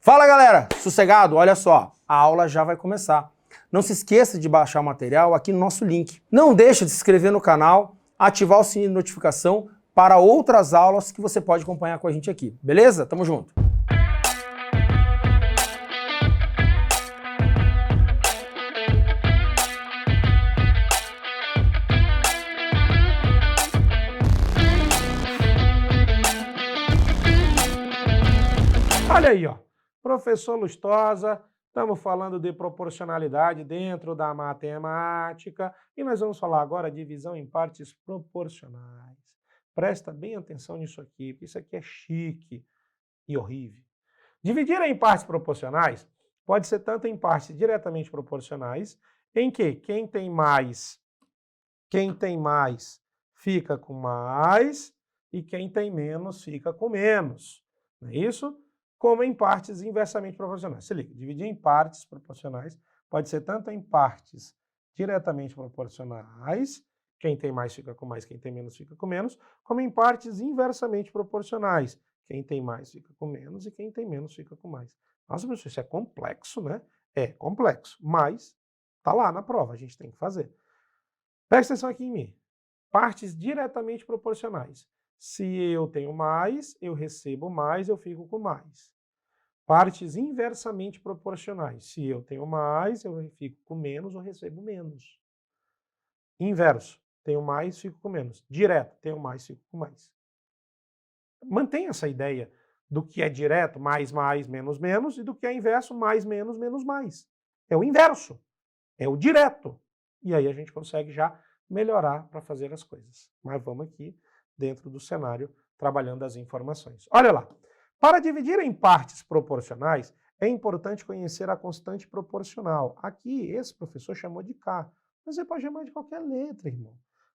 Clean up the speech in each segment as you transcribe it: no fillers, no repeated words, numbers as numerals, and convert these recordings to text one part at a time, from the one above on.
Fala galera, sossegado? Olha só, a aula já vai começar. Não se esqueça de baixar o material aqui no nosso link. Não deixe de se inscrever no canal, ativar o sininho de notificação para outras aulas que você pode acompanhar com a gente aqui. Beleza? Tamo junto! Olha aí, ó. Professor Lustosa, estamos falando de proporcionalidade dentro da matemática e nós vamos falar agora de divisão em partes proporcionais. Presta bem atenção nisso aqui, porque isso aqui é chique e horrível. Dividir em partes proporcionais pode ser tanto em partes diretamente proporcionais, em que quem tem mais fica com mais e quem tem menos fica com menos. Não é isso? Como em partes inversamente proporcionais. Se liga, dividir em partes proporcionais pode ser tanto em partes diretamente proporcionais, quem tem mais fica com mais, quem tem menos fica com menos, como em partes inversamente proporcionais, quem tem mais fica com menos e quem tem menos fica com mais. Nossa, professor, isso é complexo, né? É complexo, mas tá lá na prova, a gente tem que fazer. Presta atenção aqui em mim. Partes diretamente proporcionais. Se eu tenho mais, eu recebo mais, eu fico com mais. Partes inversamente proporcionais. Se eu tenho mais, eu fico com menos, eu recebo menos. Inverso. Tenho mais, fico com menos. Direto. Tenho mais, fico com mais. Mantenha essa ideia do que é direto, mais, menos, menos, e do que é inverso, mais, menos, mais. É o inverso. É o direto. E aí a gente consegue já melhorar para fazer as coisas. Mas vamos aqui dentro do cenário trabalhando as informações. Olha lá. Para dividir em partes proporcionais, é importante conhecer a constante proporcional. Aqui, esse professor chamou de K. Mas você pode chamar de qualquer letra, irmão.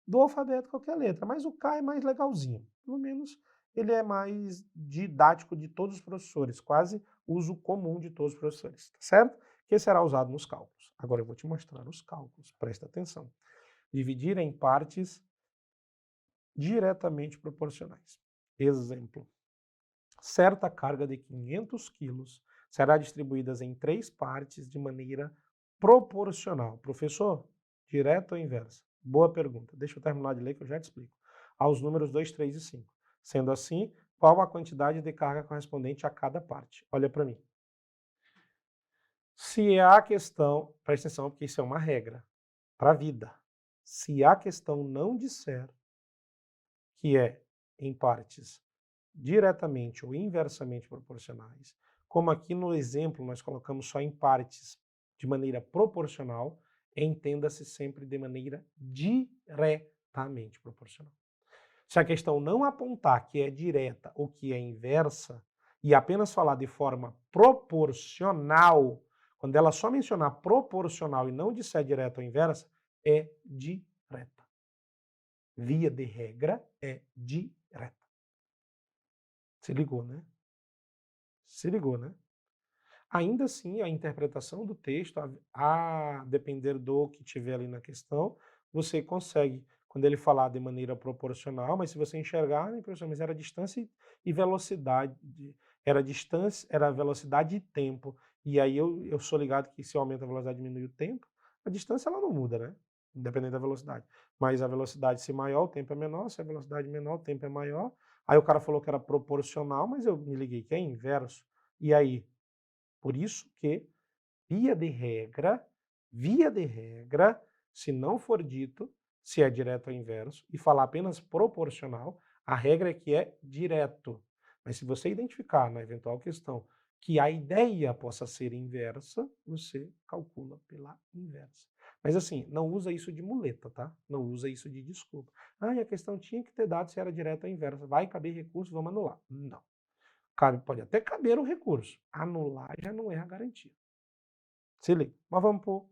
Do alfabeto, qualquer letra. Mas o K é mais legalzinho. Pelo menos ele é mais didático de todos os professores. Quase uso comum de todos os professores. Tá certo? Que será usado nos cálculos. Agora eu vou te mostrar os cálculos. Presta atenção. Dividir em partes diretamente proporcionais. Exemplo. Certa carga de 500 quilos será distribuída em 3 partes de maneira proporcional. Professor, direto ou inverso? Boa pergunta. Deixa eu terminar de ler que eu já te explico. Aos números 2, 3 e 5. Sendo assim, qual a quantidade de carga correspondente a cada parte? Olha para mim. Se a questão, presta atenção porque isso é uma regra para a vida. Se a questão não disser que é em partes diretamente ou inversamente proporcionais, como aqui no exemplo nós colocamos só em partes de maneira proporcional, entenda-se sempre de maneira diretamente proporcional. Se a questão não apontar que é direta ou que é inversa, e apenas falar de forma proporcional, quando ela só mencionar proporcional e não disser direta ou inversa, é direta. Via de regra, é direta. Se ligou, né? Se ligou, né? Ainda assim, a interpretação do texto, a depender do que tiver ali na questão, você consegue, quando ele falar de maneira proporcional, mas se você enxergar, professor, mas era distância e velocidade, era distância, era velocidade e tempo, e aí eu sou ligado que se aumenta a velocidade e diminui o tempo, a distância ela não muda, né? Independente da velocidade. Mas a velocidade se maior, o tempo é menor, se a velocidade menor, o tempo é maior. Aí o cara falou que era proporcional, mas eu me liguei que é inverso. E aí? Por isso que, via de regra, se não for dito se é direto ou inverso e falar apenas proporcional, a regra é que é direto. Mas se você identificar na eventual questão que a ideia possa ser inversa, você calcula pela inversa. Mas assim, não usa isso de muleta, tá? Não usa isso de desculpa. Ah, e a questão tinha que ter dado se era direta ou inversa. Vai caber recurso, vamos anular. Não. Pode até caber o recurso. Anular já não é a garantia. Se liga. Mas vamos por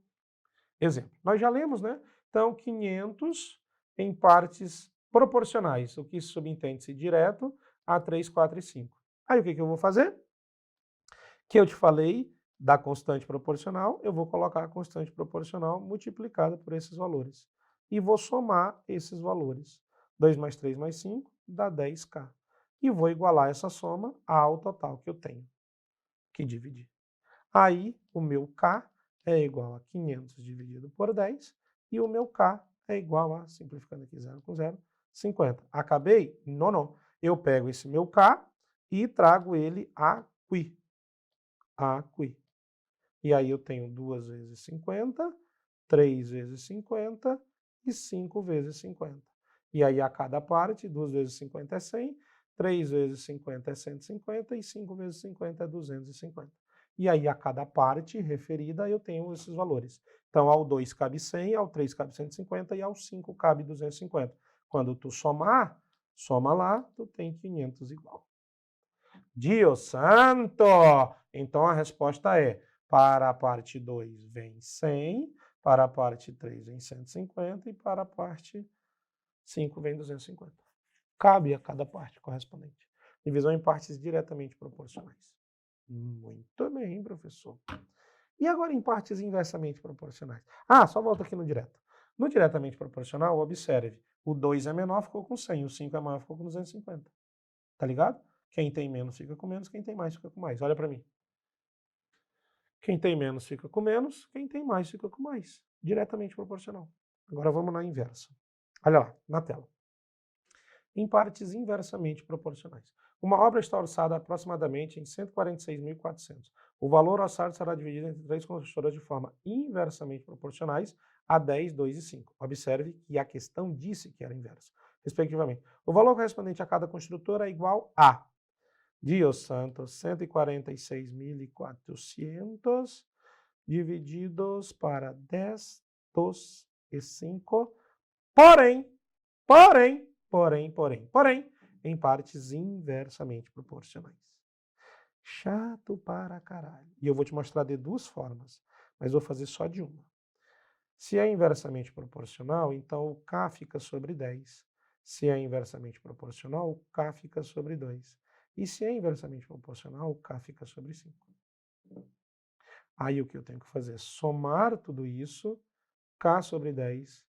exemplo. Nós já lemos, né? Então, 500 em partes proporcionais, o que subentende-se direto a 3, 4 e 5. Aí o que eu vou fazer? Que eu te falei da constante proporcional, eu vou colocar a constante proporcional multiplicada por esses valores. E vou somar esses valores. 2 mais 3 mais 5 dá 10K. E vou igualar essa soma ao total que eu tenho. que dividir. Aí, o meu K é igual a 500 dividido por 10, e o meu K é igual a, simplificando aqui 0 com 0, 50. Acabei? Não, não. Eu pego esse meu K e trago ele aqui. Aqui. E aí eu tenho 2 vezes 50, 3 vezes 50 e 5 vezes 50. E aí a cada parte, 2 vezes 50 é 100, 3 vezes 50 é 150 e 5 vezes 50 é 250. E aí a cada parte referida eu tenho esses valores. Então ao 2 cabe 100, ao 3 cabe 150 e ao 5 cabe 250. Quando tu somar, soma lá, tu tem 500 igual. Dios santo! Então a resposta é, para a parte 2 vem 100, para a parte 3 vem 150 e para a parte 5 vem 250. Cabe a cada parte correspondente. Divisão em partes diretamente proporcionais. Muito bem, professor. E agora em partes inversamente proporcionais? Ah, só volta aqui no direto. No diretamente proporcional, observe, o 2 é menor, ficou com 100, o 5 é maior, ficou com 250. Tá ligado? Quem tem menos fica com menos, quem tem mais fica com mais. Olha para mim. Quem tem menos fica com menos, quem tem mais fica com mais. Diretamente proporcional. Agora vamos na inversa. Olha lá, na tela. Em partes inversamente proporcionais. Uma obra está orçada aproximadamente em 146.400. O valor orçado será dividido entre 3 construtoras de forma inversamente proporcionais a 10, 2 e 5. Observe que a questão disse que era inverso, respectivamente. O valor correspondente a cada construtora é igual a Dios santos, 146.400 divididos para 10, 2 e 5. Porém, em partes inversamente proporcionais. Chato para caralho. E eu vou te mostrar de duas formas, mas vou fazer só de uma. Se é inversamente proporcional, então o K fica sobre 10. Se é inversamente proporcional, o K fica sobre 2. E se é inversamente proporcional, o K fica sobre 5. Aí o que eu tenho que fazer é somar tudo isso, K sobre 10,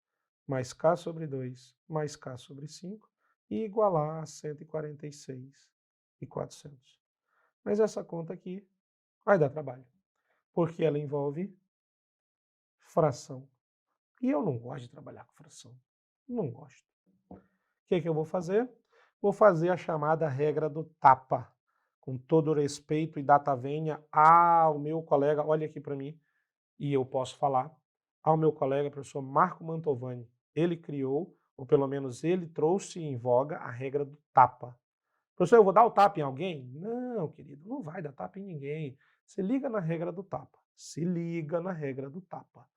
mais K sobre 2, mais K sobre 5, e igualar a 146.400. Mas essa conta aqui vai dar trabalho, porque ela envolve fração. E eu não gosto de trabalhar com fração. Não gosto. O que eu vou fazer? Vou fazer a chamada regra do tapa. Com todo respeito e data venha ao meu colega, olha aqui para mim, e eu posso falar, ao meu colega, professor Marco Mantovani. Ele criou, ou pelo menos ele trouxe em voga, a regra do tapa. Professor, eu vou dar o tapa em alguém? Não, querido, não vai dar tapa em ninguém. Se liga na regra do tapa. Se liga na regra do tapa.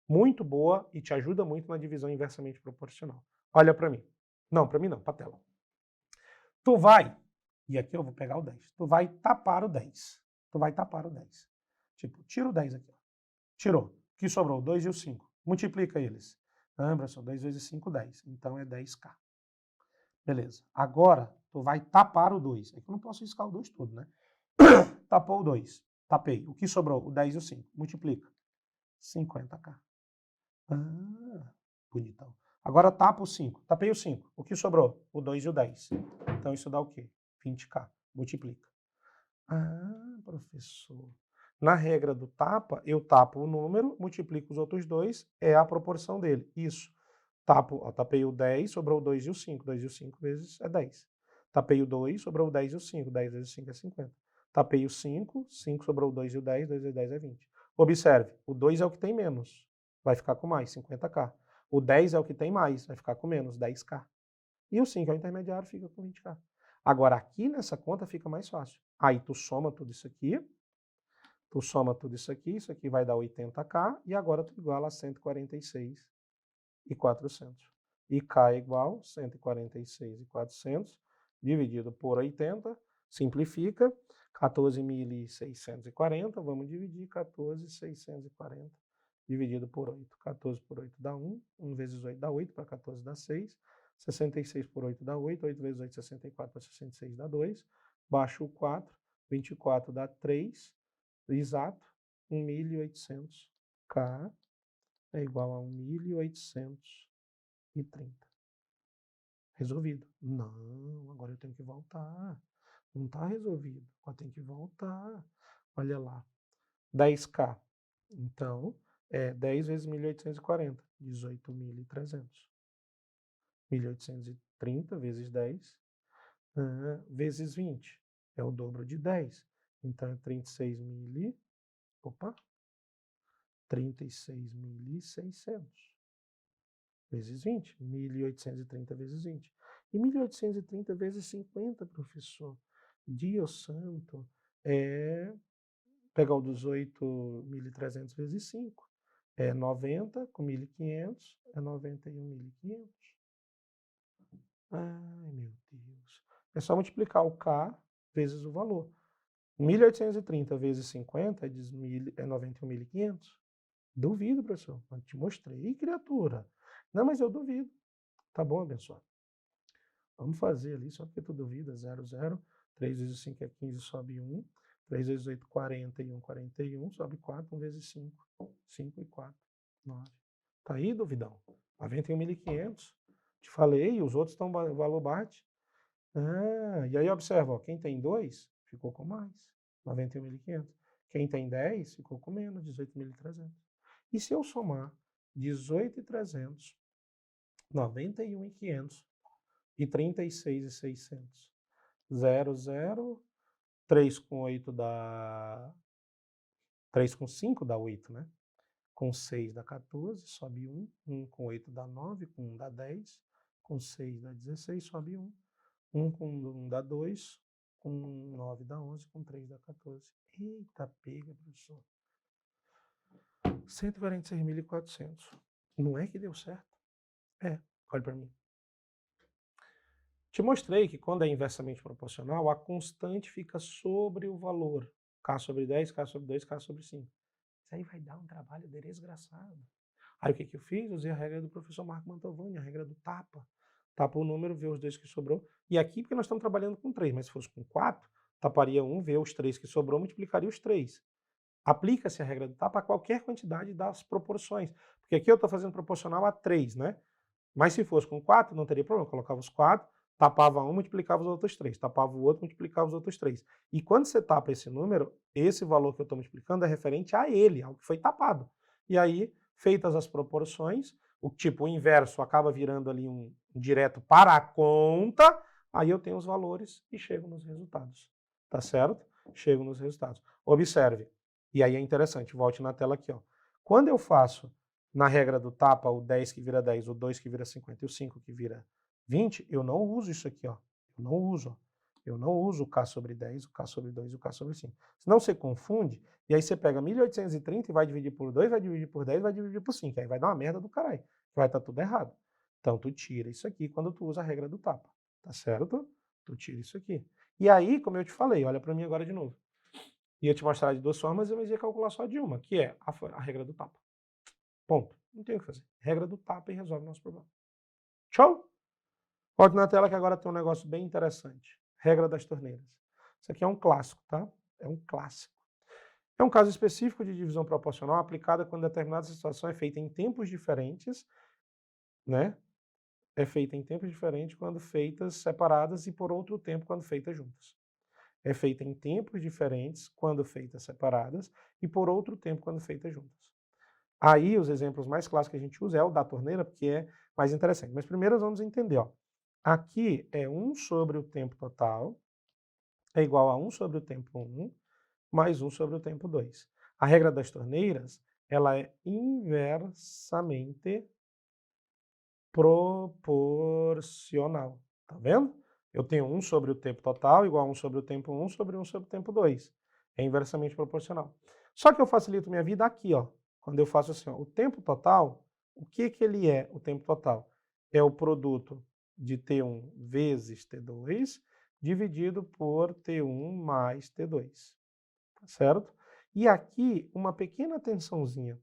Muito boa e te ajuda muito na divisão inversamente proporcional. Olha para mim. Não, para mim não, para a tela. Tu vai, e aqui eu vou pegar o 10, tu vai tapar o 10. Tu vai tapar o 10. Tipo, tira o 10 aqui. Tirou. O que sobrou? O 2 e o 5. Multiplica eles. Professor, 2 vezes 5, 10. Então é 10K. Beleza. Agora, tu vai tapar o 2. É que eu não posso riscar o 2 todo, né? Tapou o 2. Tapei. O que sobrou? O 10 e o 5. Multiplica. 50K. Ah, bonitão. Agora tapa o 5. Tapei o 5. O que sobrou? O 2 e o 10. Então isso dá o quê? 20K. Multiplica. Ah, professor. Na regra do tapa, eu tapo o número, multiplico os outros dois, é a proporção dele. Isso. Tapo, ó, tapei o 10, sobrou o 2 e o 5. 2 e o 5 vezes é 10. Tapei o 2, sobrou o 10 e o 5. 10 vezes 5 é 50. Tapei o 5, 5 sobrou o 2 e o 10. 2 vezes 10 é 20. Observe, o 2 é o que tem menos, vai ficar com mais, 50K. O 10 é o que tem mais, vai ficar com menos, 10K. E o 5 é o intermediário, fica com 20K. Agora, aqui nessa conta fica mais fácil. Aí tu soma tudo isso aqui vai dar 80K, e agora tu iguala a 146.400. E K é igual a 146.400 dividido por 80, simplifica, 14.640, vamos dividir 14.640 dividido por 8. 14 por 8 dá 1, 1 vezes 8 dá 8, para 14 dá 6, 66 por 8 dá 8, 8 vezes 8, 64, para 66 dá 2, baixa o 4, 24 dá 3, exato, 1.800. K é igual a 1.830. Resolvido. Não, agora eu tenho que voltar. Não está resolvido. Agora tem que voltar. olha lá, 10K. Então, 10 vezes 1.840, 18.300. 1.830 vezes 10, vezes 20. É o dobro de 10. Então, é 36.600 vezes 20. 1.830 vezes 20. E 1.830 vezes 50, professor. Deus santo. Pegar o dos 8.300 vezes 5. 90 com 1.500 é 91.500. Ai, meu Deus. É só multiplicar o K vezes o valor. 1.830 vezes 50 é 91.500. Duvido, professor. Eu te mostrei, criatura. Não, mas eu duvido. Tá bom, abençoado. Vamos fazer ali, só porque tu duvida. 0, 0. 3 vezes 5 é 15, sobe 1. 3 vezes 8, 41, 41. Sobe 4, 1 vezes 5. 5 e 4, 9. Tá aí, duvidão? 91.500. Te falei, os outros estão valor bate. E aí observa, ó, quem tem 2 ficou com mais, 91.500. Quem tem 10 ficou com menos, 18.300. E se eu somar 18.300, 91.500 e 36.600? 0, 0, 3 com 8 dá... 3 com 5 dá 8, né? Com 6 dá 14, sobe 1. 1 com 8 dá 9, com 1 dá 10. Com 6 dá 16, sobe 1. 1 com 1 dá 2, com 9 dá 11, com 3 dá 14. Eita, pega, professor. 146.400. Não é que deu certo? Olha para mim. Te mostrei que quando é inversamente proporcional, a constante fica sobre o valor. K sobre 10, K sobre 2, K sobre 5. Isso aí vai dar um trabalho desgraçado. Aí o que eu fiz? Usei a regra do professor Marco Mantovani, a regra do tapa. Tapa o número, vê os 2 que sobrou. E aqui, porque nós estamos trabalhando com 3, mas se fosse com 4, taparia 1, vê os 3 que sobrou, multiplicaria os 3. Aplica-se a regra do tapa a qualquer quantidade das proporções. Porque aqui eu estou fazendo proporcional a 3, né? Mas se fosse com 4, não teria problema. Eu colocava os 4, tapava um, multiplicava os outros 3. Tapava o outro, multiplicava os outros 3. E quando você tapa esse número, esse valor que eu estou multiplicando é referente a ele, ao que foi tapado. E aí, feitas as proporções, o inverso acaba virando ali um direto para a conta, aí eu tenho os valores e chego nos resultados. Tá certo? Chego nos resultados. Observe. E aí é interessante, volte na tela aqui, ó. Quando eu faço na regra do tapa, o 10 que vira 10, o 2 que vira 50 e o 5 que vira 20, eu não uso isso aqui, ó. Eu não uso, ó. Eu não uso o K sobre 10, o K sobre 2 e o K sobre 5. Senão você confunde, e aí você pega 1.830 e vai dividir por 2, vai dividir por 10, vai dividir por 5. Aí vai dar uma merda do caralho. Vai estar tudo errado. Então tu tira isso aqui quando tu usa a regra do tapa. Tá certo? Tu tira isso aqui. E aí, como eu te falei, olha para mim agora de novo. Ia te mostrar de 2 formas, mas ia calcular só de uma, que é a regra do tapa. Ponto. Não tem o que fazer. Regra do tapa e resolve o nosso problema. Show? Volte na tela que agora tem um negócio bem interessante. Regra das torneiras. Isso aqui é um clássico, tá? É um clássico. É um caso específico de divisão proporcional aplicada quando determinada situação é feita em tempos diferentes, né? É feita em tempos diferentes quando feitas separadas e por outro tempo quando feitas juntas. É feita em tempos diferentes quando feitas separadas e por outro tempo quando feitas juntas. Aí os exemplos mais clássicos que a gente usa é o da torneira, porque é mais interessante. Mas primeiro vamos entender, ó. Aqui é 1 sobre o tempo total é igual a 1 sobre o tempo 1 mais 1 sobre o tempo 2. A regra das torneiras, ela é inversamente proporcional. Tá vendo? Eu tenho 1 sobre o tempo total igual a 1 sobre o tempo 1 sobre 1 sobre o tempo 2. É inversamente proporcional. Só que eu facilito minha vida aqui, ó. Quando eu faço assim, ó, o tempo total, o que ele é, o tempo total? É o produto de T1 vezes T2 dividido por T1 mais T2. Tá certo? E aqui, uma pequena atençãozinha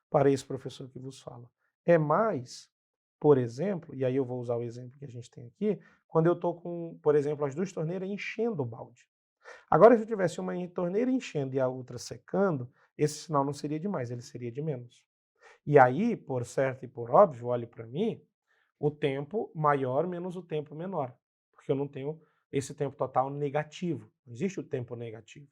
para esse professor que vos fala. É mais, por exemplo, e aí eu vou usar o exemplo que a gente tem aqui, quando eu estou com, por exemplo, as 2 torneiras enchendo o balde. Agora, se eu tivesse uma torneira enchendo e a outra secando, esse sinal não seria de mais, ele seria de menos. E aí, por certo e por óbvio, olhe para mim, o tempo maior menos o tempo menor, porque eu não tenho esse tempo total negativo, não existe o tempo negativo.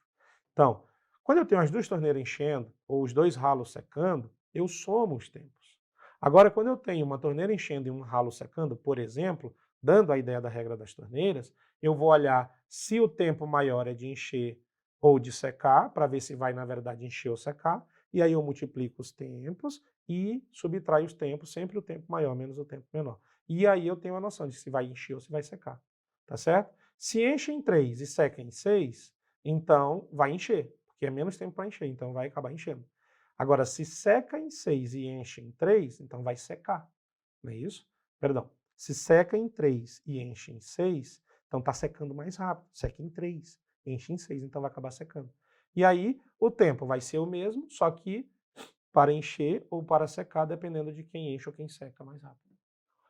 Então, Quando eu tenho as duas torneiras enchendo, ou os dois ralos secando, eu somo os tempos. Agora, quando eu tenho uma torneira enchendo e um ralo secando, por exemplo, dando a ideia da regra das torneiras, eu vou olhar se o tempo maior é de encher ou de secar, para ver se vai, na verdade, encher ou secar, e aí eu multiplico os tempos e subtraio os tempos, sempre o tempo maior menos o tempo menor. E aí eu tenho a noção de se vai encher ou se vai secar, tá certo? Se enche em 3 e seca em 6, então vai encher, porque é menos tempo para encher, então vai acabar enchendo. Agora, se seca em 6 e enche em 3, então vai secar, não é isso? Perdão. Se seca em 3 e enche em 6, então está secando mais rápido. Seca em 3, enche em 6, então vai acabar secando. E aí o tempo vai ser o mesmo, só que para encher ou para secar, dependendo de quem enche ou quem seca mais rápido.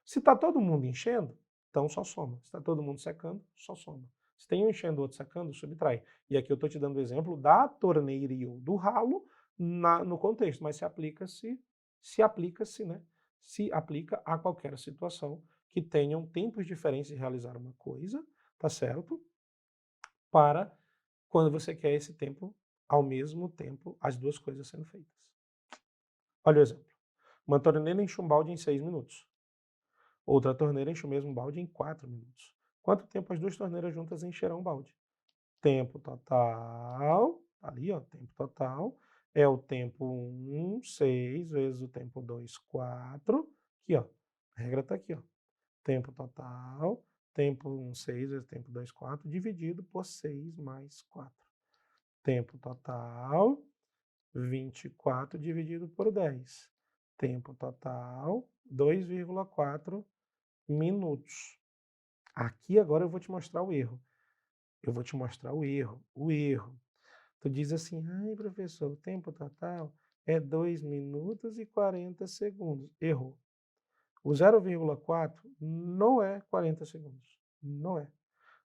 Se está todo mundo enchendo, então só soma. Se está todo mundo secando, só soma. Se tem um enchendo e outro secando, subtrai. E aqui eu estou te dando o exemplo da torneira ou do ralo no contexto, mas se aplica-se, né? Se aplica a qualquer situação que tenham tempos diferentes de realizar uma coisa, tá certo? Para quando você quer esse tempo, ao mesmo tempo, as duas coisas sendo feitas. Olha o exemplo. Uma torneira enche um balde em 6 minutos. Outra torneira enche o mesmo balde em 4 minutos. Quanto tempo as duas torneiras juntas encherão o balde? Tempo total, ali ó, tempo total, é o tempo 1, 6, vezes o tempo 2, 4. Aqui ó, a regra está aqui ó. Tempo total, tempo 1, 6, vezes tempo 2, 4, dividido por 6 mais 4. Tempo total, 24 dividido por 10. Tempo total, 2,4 minutos. Aqui agora eu vou te mostrar o erro. Eu vou te mostrar o erro. O erro. Tu diz assim, ai professor, o tempo total é 2 minutos e 40 segundos. Errou. O 0,4 não é 40 segundos. Não é.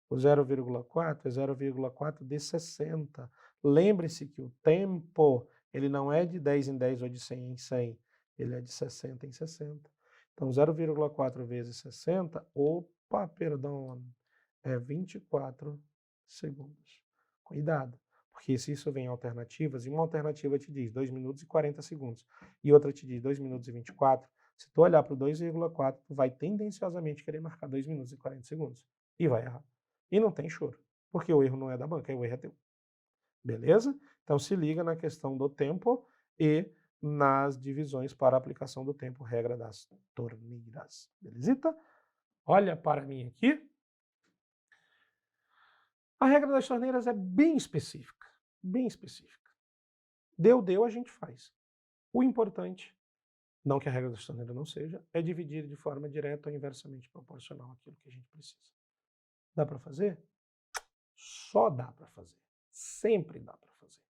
O 0,4 é 0,4 de 60. Lembre-se que o tempo, ele não é de 10 em 10 ou de 100 em 100. Ele é de 60 em 60. Então, 0,4 vezes 60, opa, perdão, é 24 segundos. Cuidado, porque se isso vem em alternativas, e uma alternativa te diz 2 minutos e 40 segundos, e outra te diz 2 minutos e 24, se tu olhar para o 2,4, tu vai tendenciosamente querer marcar 2 minutos e 40 segundos. E vai errar. E não tem choro, porque o erro não é da banca, o erro é teu. Beleza? Então se liga na questão do tempo e nas divisões para a aplicação do tempo, regra das torneiras. Belezita? Olha para mim aqui. A regra das torneiras é bem específica, bem específica. Deu, a gente faz. O importante, não que a regra das torneiras não seja, é dividir de forma direta ou inversamente proporcional aquilo que a gente precisa. Dá para fazer? Só dá para fazer. Sempre dá para fazer.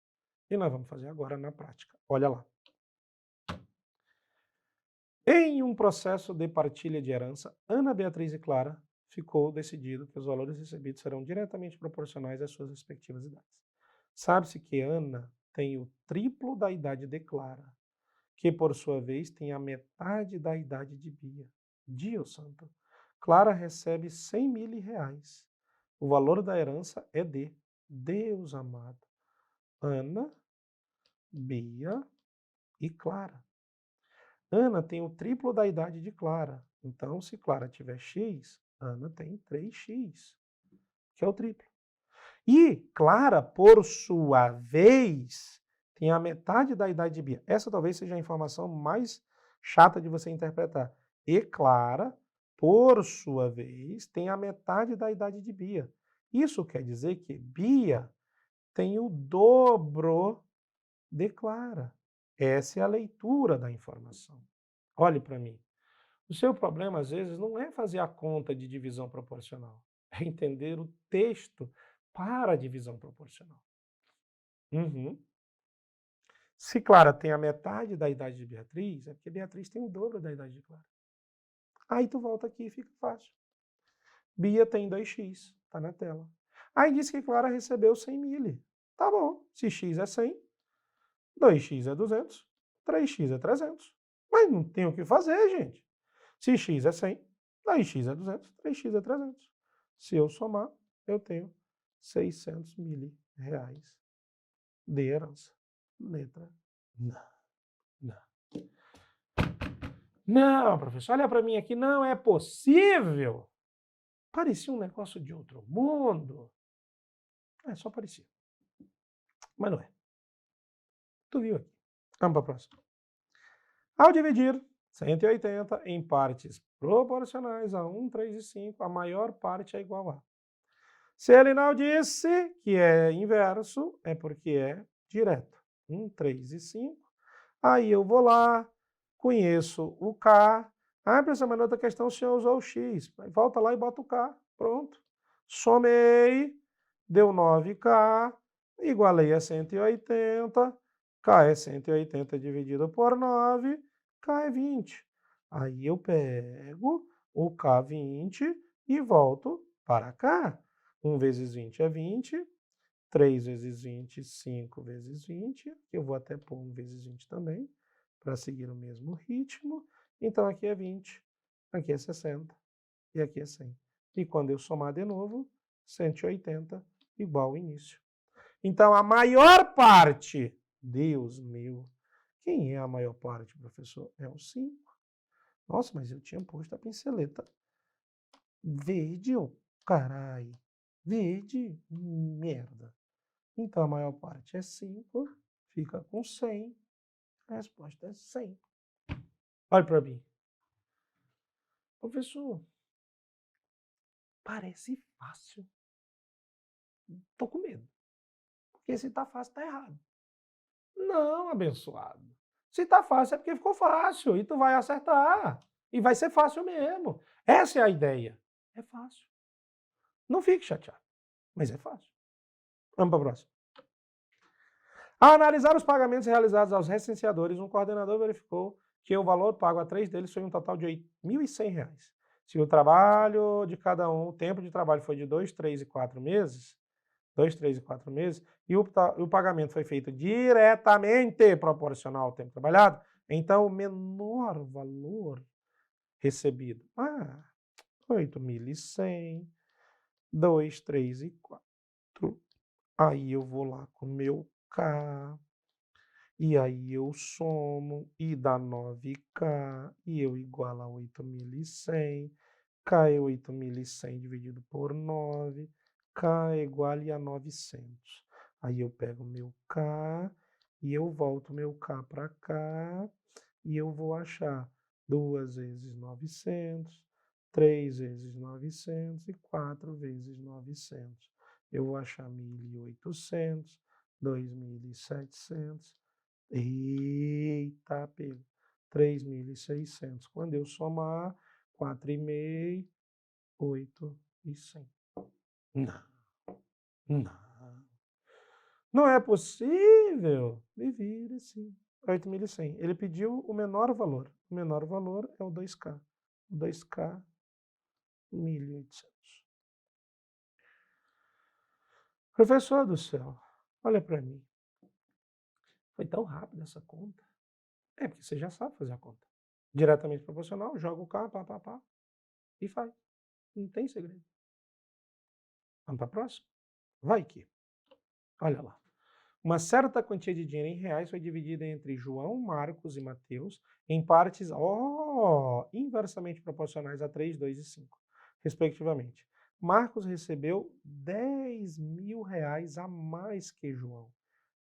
E nós vamos fazer agora na prática. Olha lá. Em um processo de partilha de herança, Ana, Beatriz e Clara ficou decidido que os valores recebidos serão diretamente proporcionais às suas respectivas idades. Sabe-se que Ana tem o triplo da idade de Clara, que por sua vez tem a metade da idade de Bia. Dio santo. Clara recebe 100.000 reais. O valor da herança é de Deus amado. Ana, Bia e Clara. Ana tem o triplo da idade de Clara. Então, se Clara tiver X, Ana tem 3x, que é o triplo. E Clara, por sua vez, tem a metade da idade de Bia. Essa talvez seja a informação mais chata de você interpretar. E Clara, por sua vez, tem a metade da idade de Bia. Isso quer dizer que Bia tem o dobro de Clara. Essa é a leitura da informação. Olhe para mim. O seu problema, às vezes, não é fazer a conta de divisão proporcional. É entender o texto para a divisão proporcional. Uhum. Se Clara tem a metade da idade de Beatriz, é porque Beatriz tem o dobro da idade de Clara. Aí tu volta aqui e fica fácil. Bia tem 2x, tá na tela. Aí diz que Clara recebeu 100.000. Tá bom, se x é 100, 2x é 200, 3x é 300. Mas não tem o que fazer, gente. Se x é 100, 2x é 200, 3x é 300. Se eu somar, eu tenho 600.000 reais D, herança. Letra não. Não. Não, professor, olha para mim aqui, não é possível. Parecia um negócio de outro mundo. É, só parecia. Mas não é. Tu viu aqui. Vamos para a próxima. Ao dividir 180 em partes proporcionais a 1, 3 e 5, a maior parte é igual a. Se ele não disse que é inverso, é porque é direto. 1, 3 e 5. Aí eu vou lá, conheço o K. Ah, professor, mas na outra questão o senhor usou o X. Volta lá e bota o K. Pronto. Somei, deu 9K, igualei a 180. K é 180 dividido por 9, K é 20. Aí eu pego o K20 e volto para cá. 1 vezes 20 é 20. 3 vezes 20, 5 vezes 20. Eu vou até pôr 1 vezes 20 também, para seguir o mesmo ritmo. Então, aqui é 20, aqui é 60 e aqui é 100. E quando eu somar de novo, 180 igual ao início. Então, a maior parte, Deus meu, quem é a maior parte, professor? É o 5. Nossa, mas eu tinha posto a pinceleta verde, ô caralho. Verde, merda. Então, a maior parte é 5, fica com 100. A resposta é 100. Olha para mim. Professor, parece fácil. Tô com medo. Porque se tá fácil, tá errado. Não, abençoado. Se tá fácil é porque ficou fácil e tu vai acertar. E vai ser fácil mesmo. Essa é a ideia. É fácil. Não fique chateado, mas é fácil. Vamos para a próxima. Ao analisar os pagamentos realizados aos recenseadores, um coordenador verificou que o valor pago a 3 deles foi um total de R$ 8.100. Se o trabalho de cada um, o tempo de trabalho foi de 2, 3 e 4 meses, 2, 3 e 4 meses, e o pagamento foi feito diretamente proporcional ao tempo trabalhado, então o menor valor recebido, 8.100, 2, 3 e 4. Aí eu vou lá com o meu K, e aí eu somo e dá 9K, e eu igualo a 8.100. K é 8.100 dividido por 9, K é igual a 900. Aí eu pego o meu K e eu volto meu K para cá e eu vou achar 2 vezes 900, 3 vezes 900 e 4 vezes 900. Eu vou achar 1.800, 2.700. Eita, pego. 3.600. Quando eu somar, 4,5, 8 e 100. Não, não. Não é possível. Me vira sim. 8.100. Ele pediu o menor valor. O menor valor é o 2K. O 2K, 1.800. Professor do céu, olha para mim. Foi tão rápido essa conta. É, porque você já sabe fazer a conta. Diretamente proporcional, joga o K, pá, e faz. Não tem segredo. Vamos para a próxima? Vai que. Olha lá. Uma certa quantia de dinheiro em reais foi dividida entre João, Marcos e Mateus em partes inversamente proporcionais a 3, 2 e 5, respectivamente. Marcos recebeu R$ 10.000 a mais que João.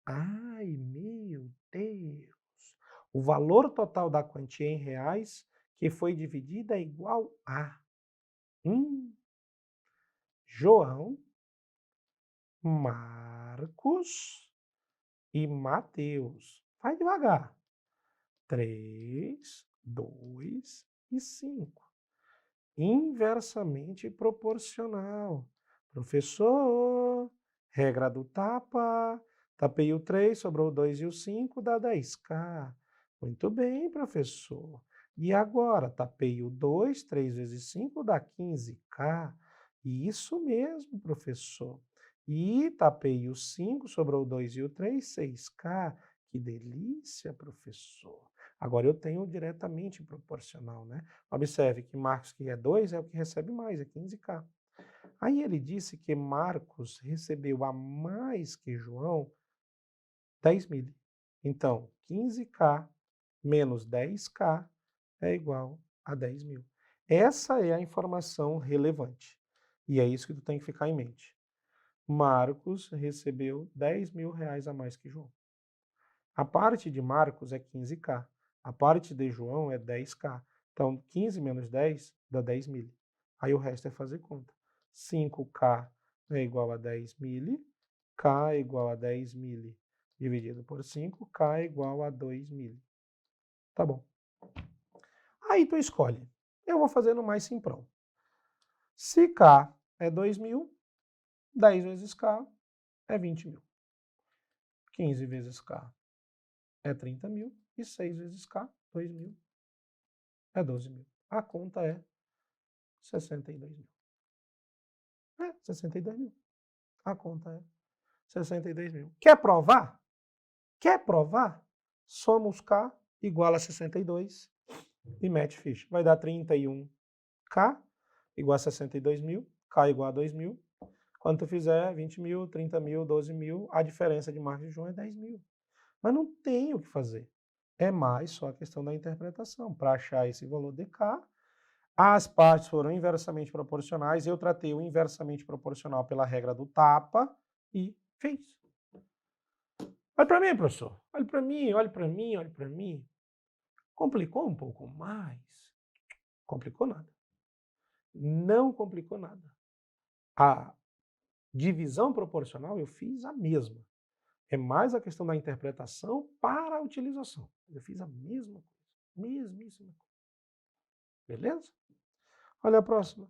Ai, meu Deus! O valor total da quantia em reais que foi dividida é igual a João, Marcos e Mateus. Vai devagar. 3, 2 e 5. Inversamente proporcional. Professor, regra do tapa. Tapei o 3, sobrou o 2 e o 5, dá 10K. Muito bem, professor. E agora, tapei o 2, 3 vezes 5 dá 15K. Isso mesmo, professor. E tapei o 5, sobrou o 2 e o 3, 6K. Que delícia, professor. Agora eu tenho diretamente proporcional, né? Observe que Marcos, que é 2, é o que recebe mais, é 15K. Aí ele disse que Marcos recebeu a mais que João 10.000. Então, 15K menos 10K é igual a 10.000. Essa é a informação relevante. E é isso que tu tem que ficar em mente. Marcos recebeu R$10.000 a mais que João. A parte de Marcos é 15K. A parte de João é 10K. Então, 15 menos 10 dá 10.000. Aí o resto é fazer conta. 5K é igual a 10.000. K é igual a 10.000 dividido por 5. K é igual a 2.000. Tá bom. Aí tu escolhe. Eu vou fazer no mais simprão. Se K é 2.000, 10 vezes K é 20.000. 15 vezes K é 30.000 e 6 vezes K, 2.000, é 12.000. A conta é 62.000. 62.000. A conta é 62.000. Quer provar? Quer provar? Soma os K igual a 62 e mete ficha. Vai dar 31K igual a 62.000, K igual a 2.000. Quando tu fizer 20.000, 30.000, 12.000, a diferença de Marcos e João é 10.000. Mas não tem o que fazer. É mais só a questão da interpretação. Para achar esse valor de K, as partes foram inversamente proporcionais. Eu tratei o inversamente proporcional pela regra do tapa e fiz. Olha para mim, professor. Olha para mim, olha para mim, olha para mim. Complicou um pouco mais? Complicou nada. Não complicou nada. A divisão proporcional eu fiz a mesma. É mais a questão da interpretação para a utilização. Eu fiz a mesma coisa. Mesmíssima coisa. Beleza? Olha a próxima.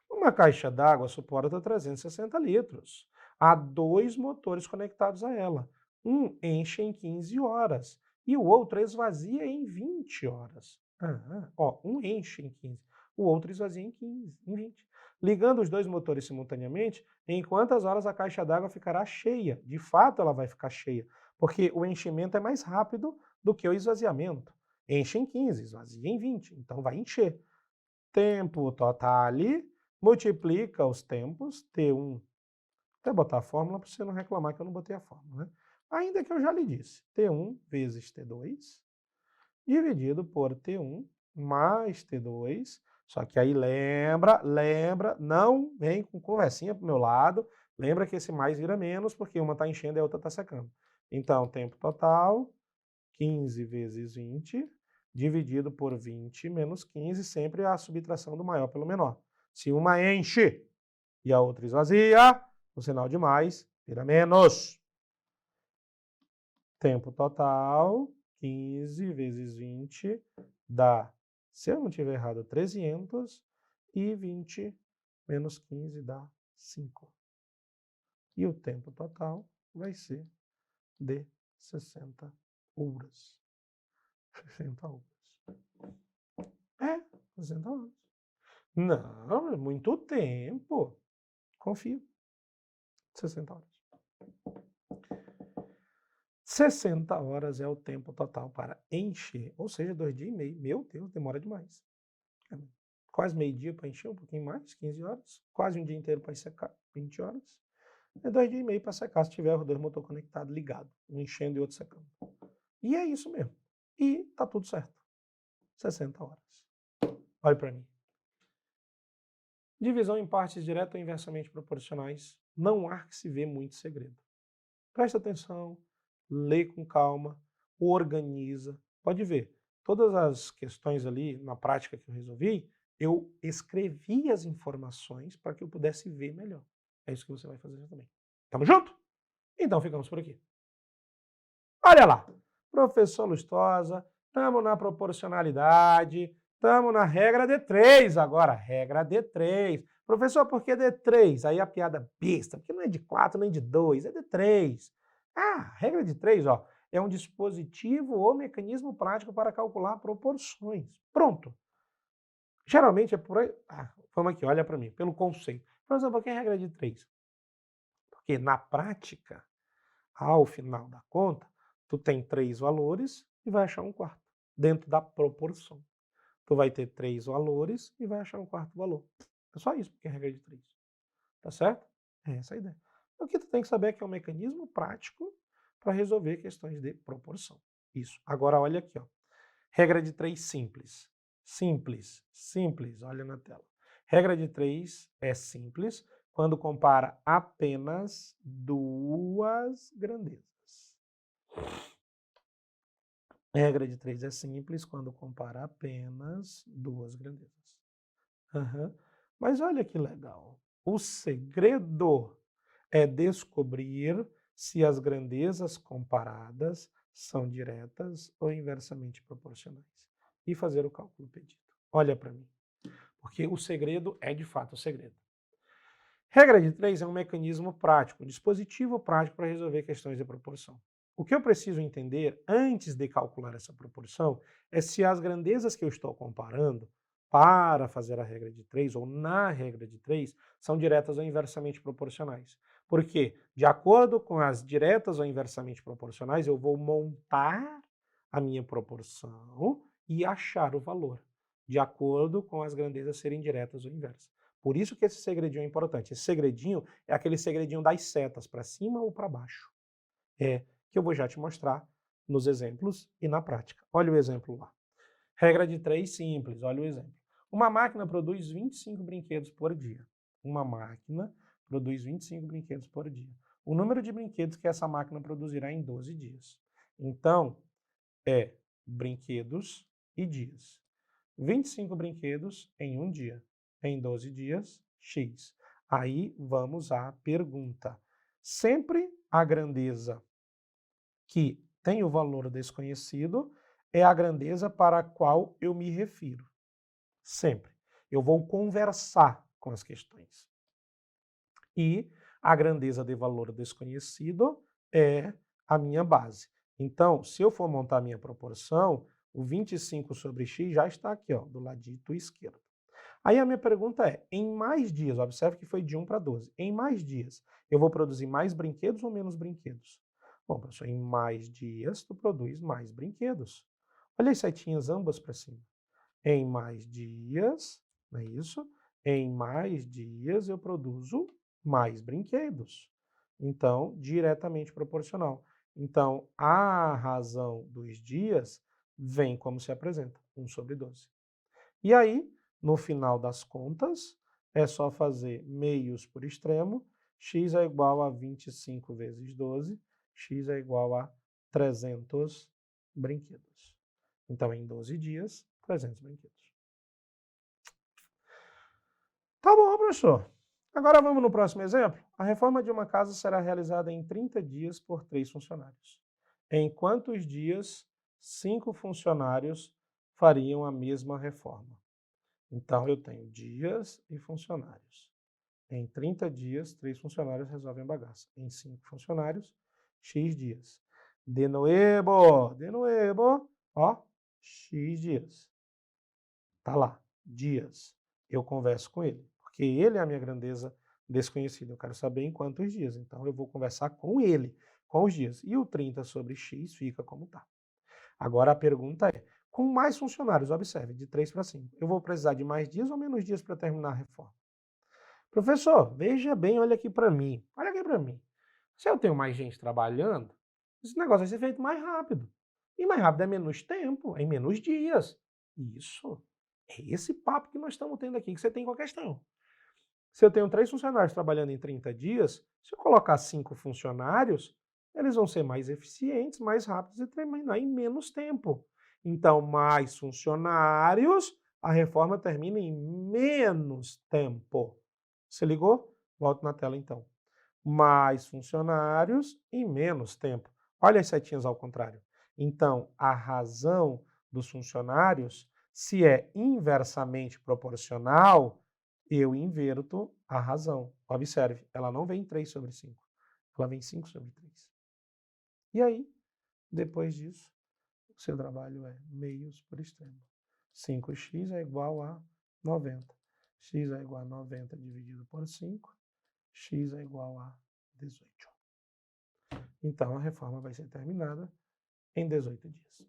Uma caixa d'água suporta 360 litros. Há 2 motores conectados a ela. Um enche em 15 horas e o outro esvazia em 20 horas. Um enche em 15, o outro esvazia em 20. Ligando os 2 motores simultaneamente, em quantas horas a caixa d'água ficará cheia? De fato, ela vai ficar cheia, porque o enchimento é mais rápido do que o esvaziamento. Enche em 15, esvazia em 20, então vai encher. Tempo total multiplica os tempos, T1. Até botar a fórmula para você não reclamar que eu não botei a fórmula, né? Ainda que eu já lhe disse, T1 vezes T2, dividido por T1 mais T2. Só que aí lembra, não vem com conversinha pro meu lado. Lembra que esse mais vira menos, porque uma está enchendo e a outra está secando. Então, tempo total, 15 vezes 20, dividido por 20 menos 15, sempre a subtração do maior pelo menor. Se uma enche e a outra esvazia, o sinal de mais vira menos. Tempo total, 15 vezes 20, dá, se eu não tiver errado, 300, e 20 menos 15 dá 5. E o tempo total vai ser de 60 horas. 60 horas. 60 horas. Não, é muito tempo. Confio. 60 horas. 60 horas é o tempo total para encher, ou seja, 2 dias e meio. Meu Deus, demora demais. Quase meio-dia para encher, um pouquinho mais, 15 horas. Quase um dia inteiro para secar, 20 horas. É 2 dias e meio para secar, se tiver os 2 motores conectados ligados, um enchendo e outro secando. E é isso mesmo. E tá tudo certo. 60 horas. Olha para mim. Divisão em partes direta ou inversamente proporcionais. Não há que se ver muito segredo. Presta atenção, lê com calma, organiza. Pode ver, todas as questões ali na prática que eu resolvi, eu escrevi as informações para que eu pudesse ver melhor. É isso que você vai fazer também. Tamo junto? Então ficamos por aqui. Olha lá, professor Lustosa, estamos na proporcionalidade, estamos na regra de 3 agora, regra de 3. Professor, por que de 3? Aí a piada besta, porque não é de 4 nem de 2, é de 3. Regra de 3, ó, é um dispositivo ou mecanismo prático para calcular proporções. Pronto. Geralmente é por aí. Vamos aqui, olha para mim, pelo conceito. Professor, por que a regra de 3? Porque na prática, ao final da conta, tu tem 3 valores e vai achar um quarto, dentro da proporção. Tu vai ter 3 valores e vai achar um quarto valor. É só isso, porque é regra de 3. Tá certo? É essa a ideia. O que tu tem que saber é que é um mecanismo prático para resolver questões de proporção. Isso. Agora, olha aqui, ó. Regra de 3 simples. Simples, simples, olha na tela. Regra de 3 é simples quando compara apenas duas grandezas. Regra de 3 é simples quando compara apenas duas grandezas. Mas olha que legal. O segredo é descobrir se as grandezas comparadas são diretas ou inversamente proporcionais e fazer o cálculo pedido. Olha para mim, porque o segredo é de fato o segredo. Regra de 3 é um mecanismo prático, um dispositivo prático para resolver questões de proporção. O que eu preciso entender antes de calcular essa proporção é se as grandezas que eu estou comparando para fazer a regra de 3 ou na regra de 3 são diretas ou inversamente proporcionais. Porque, de acordo com as diretas ou inversamente proporcionais, eu vou montar a minha proporção e achar o valor, de acordo com as grandezas serem diretas ou inversas. Por isso que esse segredinho é importante. Esse segredinho é aquele segredinho das setas, para cima ou para baixo. Que eu vou já te mostrar nos exemplos e na prática. Olha o exemplo lá. Regra de 3 simples, olha o exemplo. Uma máquina produz 25 brinquedos por dia. Uma máquina produz 25 brinquedos por dia. O número de brinquedos que essa máquina produzirá em 12 dias. Então, é brinquedos e dias. 25 brinquedos em um dia. Em 12 dias, X. Aí vamos à pergunta. Sempre a grandeza que tem o valor desconhecido é a grandeza para a qual eu me refiro. Sempre. Eu vou conversar com as questões. E a grandeza de valor desconhecido é a minha base. Então, se eu for montar a minha proporção, o 25 sobre x já está aqui, ó, do ladito esquerdo. Aí a minha pergunta é, em mais dias, observe que foi de 1 para 12, em mais dias, eu vou produzir mais brinquedos ou menos brinquedos? Bom, professor, em mais dias, tu produz mais brinquedos. Olha as setinhas ambas para cima. Em mais dias, não é isso? Em mais dias eu produzo mais brinquedos. Então, diretamente proporcional. Então, a razão dos dias vem como se apresenta, 1 sobre 12. E aí, no final das contas, é só fazer meios por extremo, x é igual a 25 vezes 12, x é igual a 300 brinquedos. Então, em 12 dias, 300 brinquedos. Tá bom, professor. Agora vamos no próximo exemplo. A reforma de uma casa será realizada em 30 dias por 3 funcionários. Em quantos dias 5 funcionários fariam a mesma reforma? Então, eu tenho dias e funcionários. Em 30 dias, 3 funcionários resolvem a bagaça. Em 5 funcionários, X dias. De nuevo, ó, X dias. Tá lá, dias. Eu converso com ele, porque ele é a minha grandeza desconhecida. Eu quero saber em quantos dias. Então, eu vou conversar com ele, com os dias. E o 30 sobre X fica como tá. Agora a pergunta é, com mais funcionários, observe, de 3 para 5, eu vou precisar de mais dias ou menos dias para terminar a reforma? Professor, veja bem, olha aqui para mim. Olha aqui para mim. Se eu tenho mais gente trabalhando, esse negócio vai ser feito mais rápido. E mais rápido é menos tempo, é em menos dias. Isso. É esse papo que nós estamos tendo aqui, que você tem com a questão. Se eu tenho 3 funcionários trabalhando em 30 dias, se eu colocar 5 funcionários, eles vão ser mais eficientes, mais rápidos e terminar em menos tempo. Então, mais funcionários, a reforma termina em menos tempo. Se ligou? Volto na tela então. Mais funcionários e menos tempo. Olha as setinhas ao contrário. Então, a razão dos funcionários, se é inversamente proporcional, eu inverto a razão. Observe, ela não vem 3 sobre 5, ela vem 5 sobre 3. E aí, depois disso, o seu trabalho é meios por extremo. 5x é igual a 90. X é igual a 90 dividido por 5, x é igual a 18. Então, a reforma vai ser terminada em 18 dias.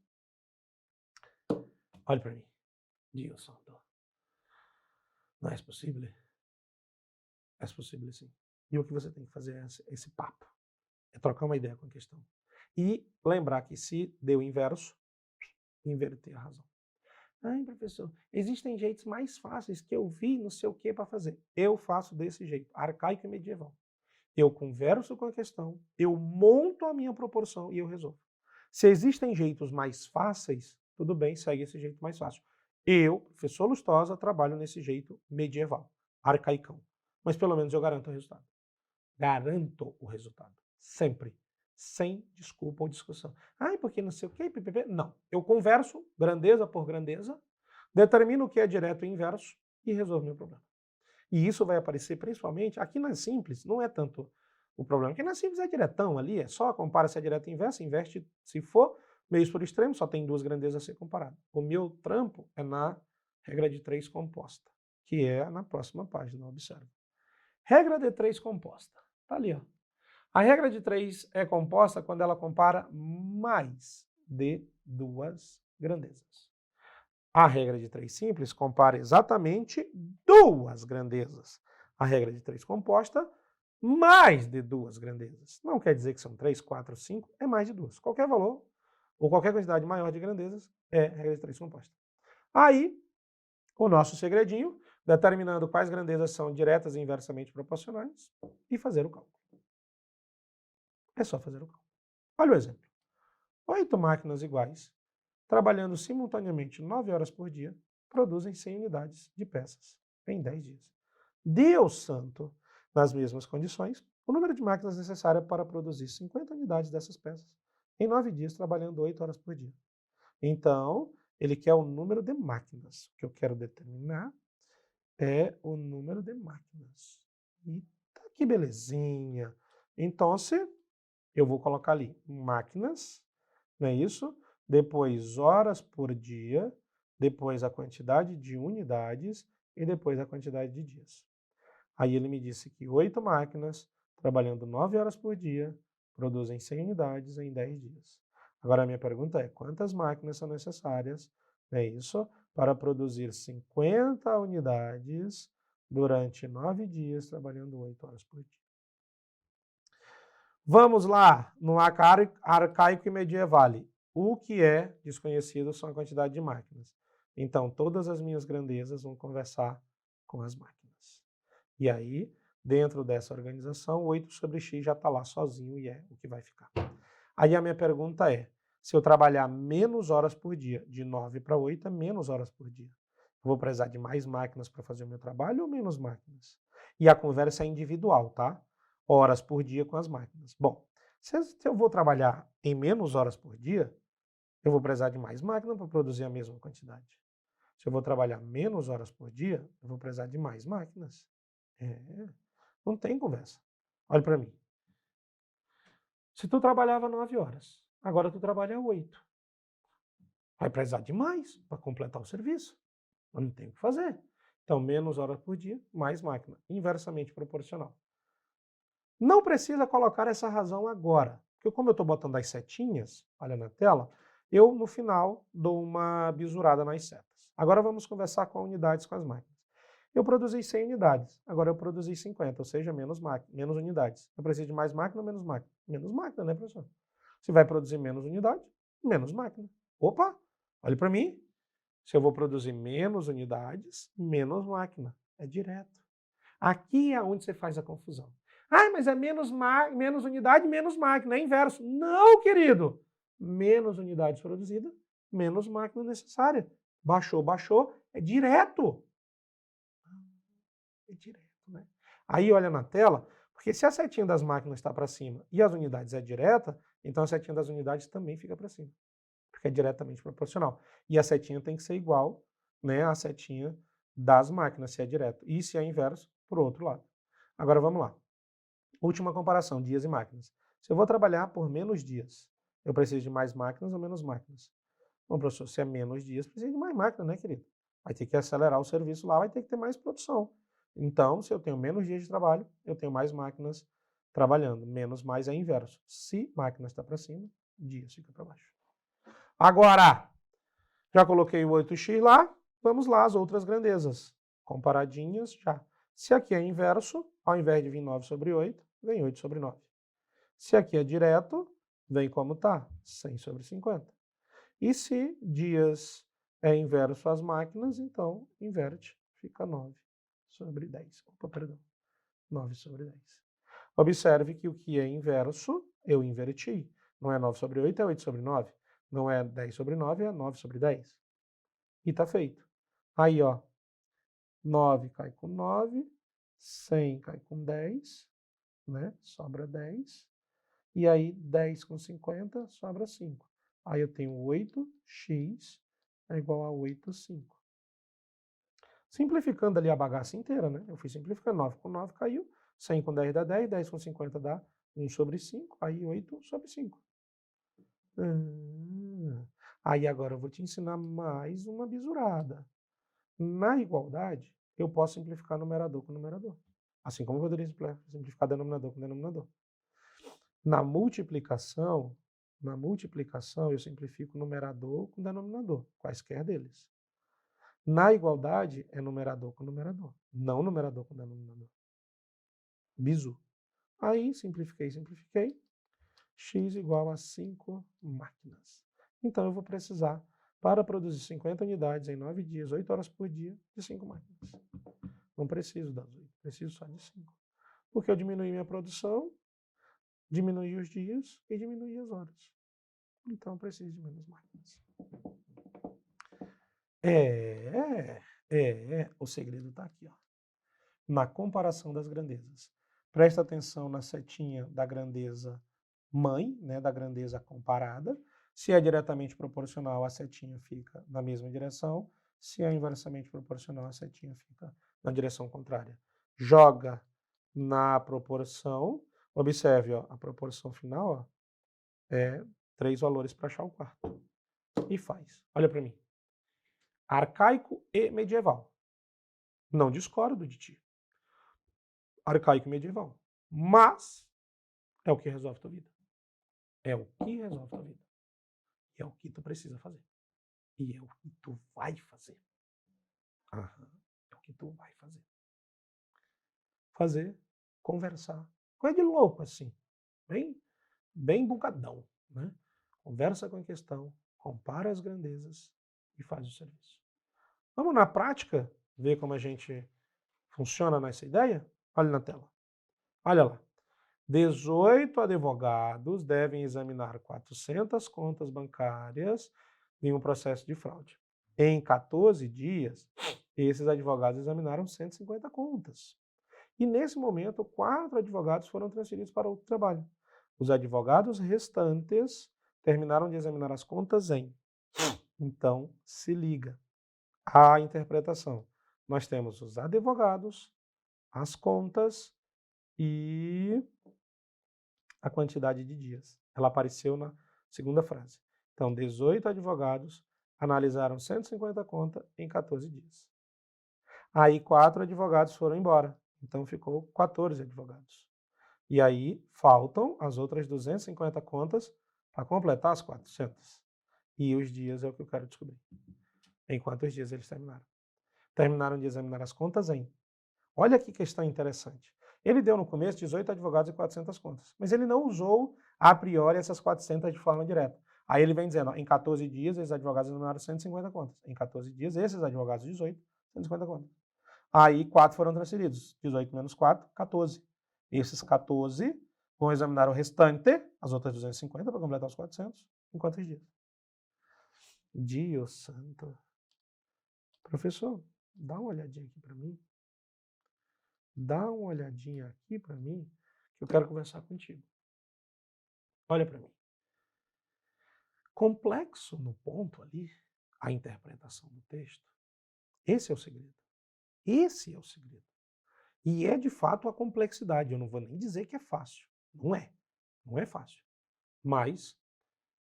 Olhe para mim. Dilson, não é possível? É possível sim. E o que você tem que fazer é esse papo. É trocar uma ideia com a questão. E lembrar que se deu inverso, inverter a razão. Ai, professor, existem jeitos mais fáceis que eu vi não sei o que para fazer. Eu faço desse jeito, arcaico e medieval. Eu converso com a questão, eu monto a minha proporção e eu resolvo. Se existem jeitos mais fáceis, tudo bem, segue esse jeito mais fácil. Eu, professor Lustosa, trabalho nesse jeito medieval, arcaicão. Mas pelo menos eu garanto o resultado. Garanto o resultado. Sempre. Sem desculpa ou discussão. Ai, porque não sei o quê, ppp. Não. Eu converso, grandeza por grandeza, determino o que é direto e inverso e resolvo meu problema. E isso vai aparecer principalmente aqui na simples, não é tanto o problema, porque na simples é diretão ali, é só compara se é direto e inverso, inverte se for, meios por extremo, só tem duas grandezas a ser comparado. O meu trampo é na regra de 3 composta, que é na próxima página, observe. Regra de 3 composta, tá ali, ó. A regra de 3 é composta quando ela compara mais de duas grandezas. A regra de 3 simples compara exatamente duas grandezas. A regra de 3 composta, mais de duas grandezas. Não quer dizer que são 3, 4, 5, é mais de duas. Qualquer valor, ou qualquer quantidade maior de grandezas, é regra de 3 composta. Aí, o nosso segredinho, determinando quais grandezas são diretas e inversamente proporcionais, e fazer o cálculo. É só fazer o cálculo. Olha o exemplo. 8 máquinas iguais, trabalhando simultaneamente 9 horas por dia, produzem 100 unidades de peças em 10 dias. Deus santo, nas mesmas condições, o número de máquinas necessário para produzir 50 unidades dessas peças em 9 dias, trabalhando 8 horas por dia. Então, ele quer o número de máquinas. O que eu quero determinar é o número de máquinas. E tá que belezinha. Então, eu vou colocar ali máquinas, não é isso? Depois horas por dia, depois a quantidade de unidades e depois a quantidade de dias. Aí ele me disse que 8 máquinas, trabalhando 9 horas por dia, produzem 100 unidades em 10 dias. Agora a minha pergunta é, quantas máquinas são necessárias, é isso, para produzir 50 unidades durante 9 dias, trabalhando 8 horas por dia? Vamos lá, no arcaico e medieval. O que é desconhecido são a quantidade de máquinas. Então, todas as minhas grandezas vão conversar com as máquinas. E aí, dentro dessa organização, 8 sobre x já está lá sozinho e é o que vai ficar. Aí a minha pergunta é, se eu trabalhar menos horas por dia, de 9 para 8 é menos horas por dia. Eu vou precisar de mais máquinas para fazer o meu trabalho ou menos máquinas? E a conversa é individual, tá? Horas por dia com as máquinas. Bom, se eu vou trabalhar em menos horas por dia, eu vou precisar de mais máquinas para produzir a mesma quantidade. Se eu vou trabalhar menos horas por dia, eu vou precisar de mais máquinas. Não tem conversa. Olha para mim. Se tu trabalhava 9 horas, agora tu trabalha 8. Vai precisar de mais para completar o serviço. Mas não tem o que fazer. Então, menos horas por dia, mais máquina. Inversamente proporcional. Não precisa colocar essa razão agora. Porque como eu estou botando as setinhas, olha na tela, eu no final dou uma bisurada nas setas. Agora vamos conversar com unidades com as máquinas. Eu produzi 100 unidades, agora eu produzi 50, ou seja, menos unidades. Eu preciso de mais máquina ou menos máquina? Menos máquina, né, professor? Se vai produzir menos unidade, menos máquina. Opa, olhe para mim. Se eu vou produzir menos unidades, menos máquina. É direto. Aqui é onde você faz a confusão. Ah, mas é menos unidade, menos máquina. É inverso. Não, querido. Menos unidades produzidas, menos máquina necessária. Baixou, baixou. É direto. É direto, né? Aí olha na tela, porque se a setinha das máquinas está para cima e as unidades é direta, então a setinha das unidades também fica para cima, porque é diretamente proporcional. E a setinha tem que ser igual, né, à setinha das máquinas, se é direto. E se é inverso, por outro lado. Agora vamos lá. Última comparação, dias e máquinas. Se eu vou trabalhar por menos dias, eu preciso de mais máquinas ou menos máquinas? Bom, professor, se é menos dias, precisa de mais máquinas, né, querido? Vai ter que acelerar o serviço lá, vai ter que ter mais produção. Então, se eu tenho menos dias de trabalho, eu tenho mais máquinas trabalhando. Menos mais é inverso. Se máquina está para cima, dias fica para baixo. Agora, já coloquei o 8x lá, vamos lá, as outras grandezas. Comparadinhas já. Se aqui é inverso, ao invés de vir 9 sobre 8, vem 8 sobre 9. Se aqui é direto, vem como está, 100 sobre 50. E se dias é inverso às máquinas, então inverte, fica 9 sobre 10. Opa, perdão, 9 sobre 10. Observe que o que é inverso, eu inverti. Não é 9 sobre 8, é 8 sobre 9. Não é 10 sobre 9, é 9 sobre 10. E está feito. Aí, ó, 9 cai com 9, 100 cai com 10, né? Sobra 10. E aí 10 com 50 sobra 5. Aí eu tenho 8x é igual a 8, 5. Simplificando ali a bagaça inteira, né? Eu fui simplificando, 9 com 9 caiu, 100 com 10 dá 10, 10 com 50 dá 1 sobre 5, aí 8 sobre 5. Aí agora eu vou te ensinar mais uma bisurada. Na igualdade, eu posso simplificar numerador com numerador. Assim como eu poderia simplificar denominador com denominador. Na multiplicação, eu simplifico numerador com denominador, quaisquer deles. Na igualdade, é numerador com numerador, não numerador com denominador. Bizu. Aí, simplifiquei. X igual a 5 máquinas. Então, eu vou precisar, para produzir 50 unidades em 9 dias, 8 horas por dia, de 5 máquinas. Não preciso das 8, preciso só de 5. Porque eu diminuí minha produção, diminuí os dias e diminuí as horas. Então, eu preciso de menos máquinas. O segredo está aqui, ó. Na comparação das grandezas. Presta atenção na setinha da grandeza mãe, né, da grandeza comparada. Se é diretamente proporcional, a setinha fica na mesma direção. Se é inversamente proporcional, a setinha fica na direção contrária. Joga na proporção. Observe, ó, a proporção final, ó, é 3 valores para achar o quarto. E faz. Olha para mim. Arcaico e medieval. Não discordo de ti. Arcaico e medieval. Mas é o que resolve tua vida. É o que resolve tua vida. E é o que tu precisa fazer. E é o que tu vai fazer. É o que tu vai fazer. Fazer, conversar. Coisa de louco, assim. Bem bugadão, né? Conversa com a questão, compara as grandezas e faz o serviço. Vamos na prática ver como a gente funciona nessa ideia? Olha na tela. Olha lá. 18 advogados devem examinar 400 contas bancárias em um processo de fraude. Em 14 dias, esses advogados examinaram 150 contas. E nesse momento, 4 advogados foram transferidos para outro trabalho. Os advogados restantes terminaram de examinar as contas em. Então, se liga. A interpretação. Nós temos os advogados, as contas e a quantidade de dias. Ela apareceu na segunda frase. Então, 18 advogados analisaram 150 contas em 14 dias. Aí, 4 advogados foram embora. Então, ficou 14 advogados. E aí, faltam as outras 250 contas para completar as 400. E os dias é o que eu quero descobrir. Em quantos dias eles terminaram? Terminaram de examinar as contas em. Olha que questão interessante. Ele deu no começo 18 advogados e 400 contas, mas ele não usou a priori essas 400 de forma direta. Aí ele vem dizendo, ó, em 14 dias esses advogados examinaram 150 contas. Em 14 dias esses advogados 18, 150 contas. Aí 4 foram transferidos. 18 menos 4, 14. Esses 14 vão examinar o restante, as outras 250 para completar os 400. Em quantos dias? Deus santo. Professor, dá uma olhadinha aqui para mim. Dá uma olhadinha aqui para mim, que eu quero conversar contigo. Olha para mim. Complexo no ponto ali, a interpretação do texto. Esse é o segredo. Esse é o segredo. E é de fato a complexidade. Eu não vou nem dizer que é fácil. Não é. Não é fácil. Mas,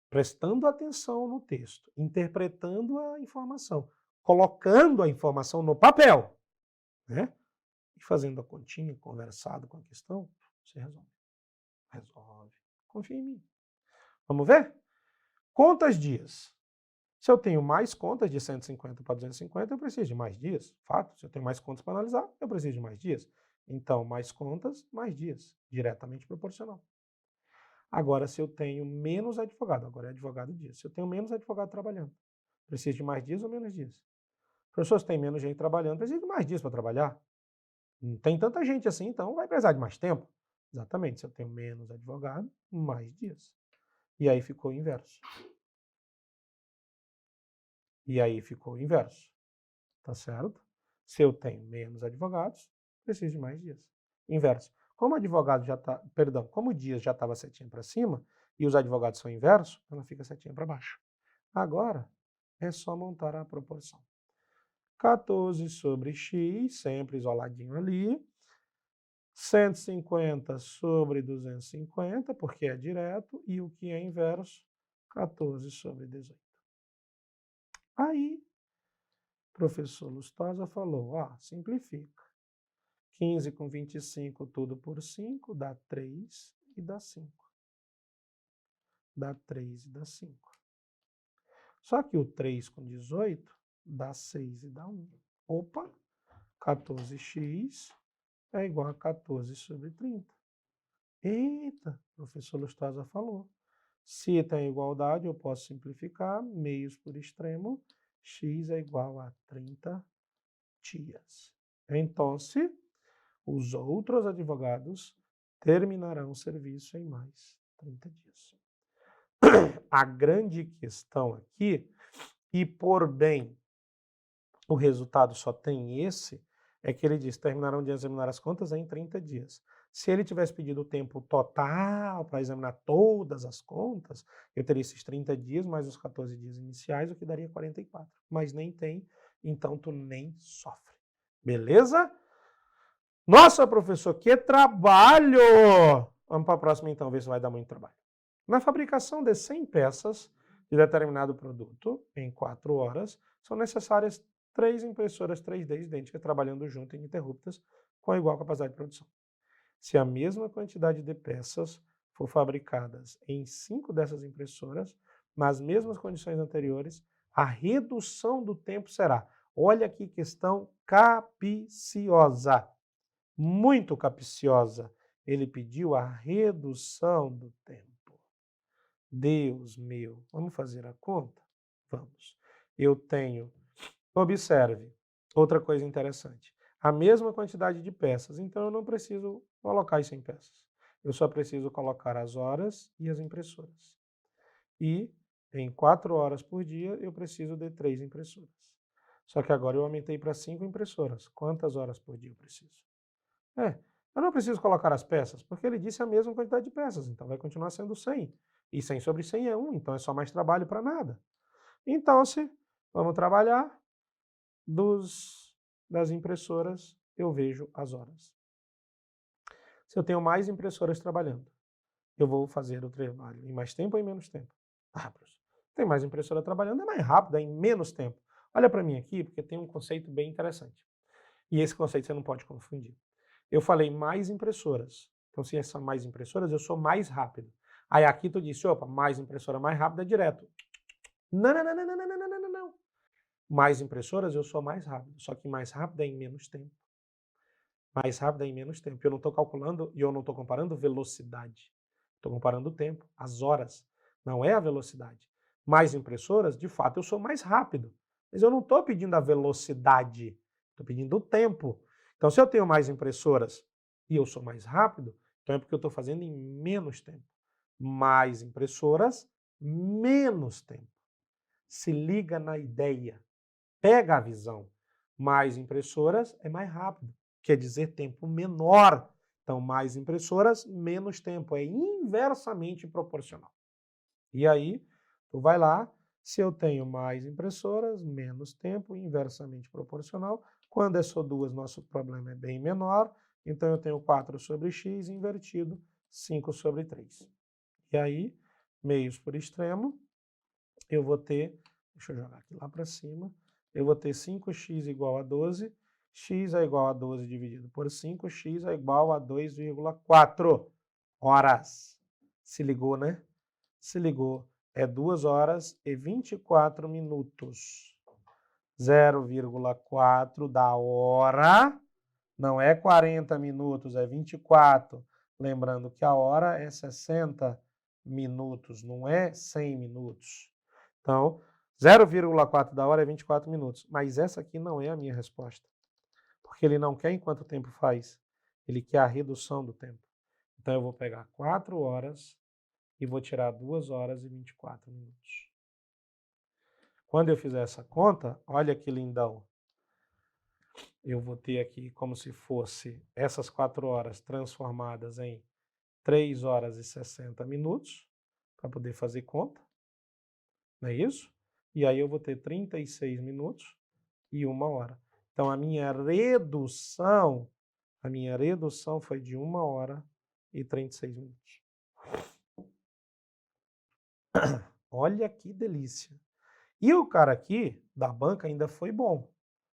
prestando atenção no texto, interpretando a informação, colocando a informação no papel, né? E fazendo a continha, conversado com a questão, você resolve. Resolve. Confia em mim. Vamos ver? Contas dias. Se eu tenho mais contas de 150 para 250, eu preciso de mais dias. Fato. Se eu tenho mais contas para analisar, eu preciso de mais dias. Então, mais contas, mais dias. Diretamente proporcional. Agora, se eu tenho menos advogado, agora é advogado dias, se eu tenho menos advogado trabalhando, preciso de mais dias ou menos dias? Professor, se tem menos gente trabalhando, precisa de mais dias para trabalhar. Não tem tanta gente assim, então vai precisar de mais tempo. Exatamente, se eu tenho menos advogado, mais dias. E aí ficou o inverso. E aí ficou o inverso. Tá certo? Se eu tenho menos advogados, preciso de mais dias. Inverso. Como o advogado já está, perdão, como o dias já estava setinha para cima e os advogados são inversos, ela fica setinha para baixo. Agora é só montar a proporção. 14 sobre x, sempre isoladinho ali. 150 sobre 250, porque é direto, e o que é inverso, 14 sobre 18. Aí, o professor Lustosa falou, simplifica. 15 com 25, tudo por 5, dá 3 e dá 5. Dá 3 e dá 5. Só que o 3 com 18 dá 6 e dá 1. Opa, 14x é igual a 14 sobre 30. Eita, o professor Lustosa falou. Se tem igualdade, eu posso simplificar, meios por extremo, x é igual a 30 dias. Então, os outros advogados terminarão o serviço em mais 30 dias. A grande questão aqui, e por bem o resultado só tem esse, é que ele diz, terminarão de examinar as contas em 30 dias. Se ele tivesse pedido o tempo total para examinar todas as contas, eu teria esses 30 dias mais os 14 dias iniciais, o que daria 44. Mas nem tem, então tu nem sofre. Beleza? Nossa, professor, que trabalho! Vamos para a próxima então, ver se vai dar muito trabalho. Na fabricação de 100 peças de determinado produto, em 4 horas, são necessárias 3 impressoras 3D idênticas trabalhando junto ininterruptas com igual capacidade de produção. Se a mesma quantidade de peças for fabricadas em 5 dessas impressoras, nas mesmas condições anteriores, a redução do tempo será. Olha que questão capciosa. Muito capciosa. Ele pediu a redução do tempo. Deus meu, vamos fazer a conta? Vamos. Eu tenho, observe, outra coisa interessante. A mesma quantidade de peças, então eu não preciso colocar as 100 peças. Eu só preciso colocar as horas e as impressoras. E em 4 horas por dia eu preciso de 3 impressoras. Só que agora eu aumentei para 5 impressoras. Quantas horas por dia eu preciso? Eu não preciso colocar as peças, porque ele disse a mesma quantidade de peças, então vai continuar sendo 100. E 100 sobre 100 é 1, então é só mais trabalho para nada. Então, vamos trabalhar, das impressoras, eu vejo as horas. Se eu tenho mais impressoras trabalhando, eu vou fazer o trabalho em mais tempo ou em menos tempo? Professor, tem mais impressora trabalhando, é mais rápido, é em menos tempo. Olha para mim aqui, porque tem um conceito bem interessante. E esse conceito você não pode confundir. Eu falei mais impressoras. Então, se são mais impressoras, eu sou mais rápido. Aí aqui tu disse, opa, mais impressora mais rápida é direto. Não, não, não, não, não, não, não, não, não. Mais impressoras, eu sou mais rápido. Só que mais rápido é em menos tempo. Mais rápido é em menos tempo. Eu não estou calculando e eu não estou comparando velocidade. Estou comparando o tempo, as horas. Não é a velocidade. Mais impressoras, de fato, eu sou mais rápido. Mas eu não estou pedindo a velocidade. Estou pedindo o tempo. Então, se eu tenho mais impressoras e eu sou mais rápido, então é porque eu estou fazendo em menos tempo. Mais impressoras, menos tempo. Se liga na ideia. Pega a visão. Mais impressoras é mais rápido. Quer dizer, tempo menor. Então, mais impressoras, menos tempo. É inversamente proporcional. E aí, tu vai lá, se eu tenho mais impressoras, menos tempo, inversamente proporcional. Quando é só 2, nosso problema é bem menor. Então, eu tenho 4 sobre x invertido, 5 sobre 3. E aí, meios por extremo, eu vou ter, deixa eu jogar aqui lá para cima, eu vou ter 5x igual a 12, x é igual a 12 dividido por 5, x é igual a 2,4 horas. Se ligou, né? Se ligou. É 2 horas e 24 minutos. 0,4 da hora, não é 40 minutos, é 24. Lembrando que a hora é 60 minutos, não é 100 minutos. Então, 0,4 da hora é 24 minutos. Mas essa aqui não é a minha resposta. Porque ele não quer em quanto tempo faz. Ele quer a redução do tempo. Então, eu vou pegar 4 horas e vou tirar 2 horas e 24 minutos. Quando eu fizer essa conta, olha que lindão. Eu vou ter aqui como se fosse essas 4 horas transformadas em 3 horas e 60 minutos, para poder fazer conta, não é isso? E aí eu vou ter 36 minutos e 1 hora. Então a minha redução foi de 1 hora e 36 minutos. Olha que delícia. E o cara aqui da banca ainda foi bom.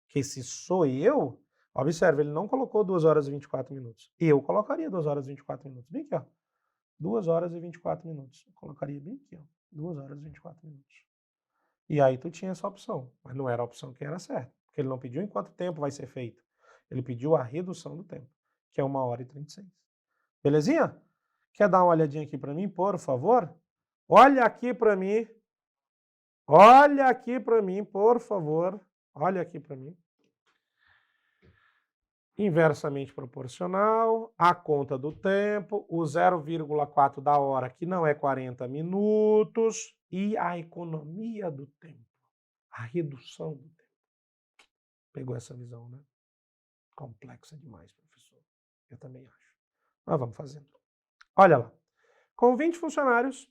Que se sou eu, observe, ele não colocou 2 horas e 24 minutos. Eu colocaria 2 horas e 24 minutos. Bem aqui, ó. 2 horas e 24 minutos. Eu colocaria bem aqui, ó. 2 horas e 24 minutos. E aí tu tinha essa opção, mas não era a opção que era certa. Porque ele não pediu em quanto tempo vai ser feito. Ele pediu a redução do tempo, que é 1 hora e 36. Belezinha? Quer dar uma olhadinha aqui para mim, por favor? Olha aqui para mim. Olha aqui para mim, por favor. Olha aqui para mim. Inversamente proporcional, a conta do tempo, o 0,4 da hora, que não é 40 minutos, e a economia do tempo, a redução do tempo. Pegou essa visão, né? Complexa demais, professor. Eu também acho. Mas vamos fazendo. Olha lá. Com 20 funcionários,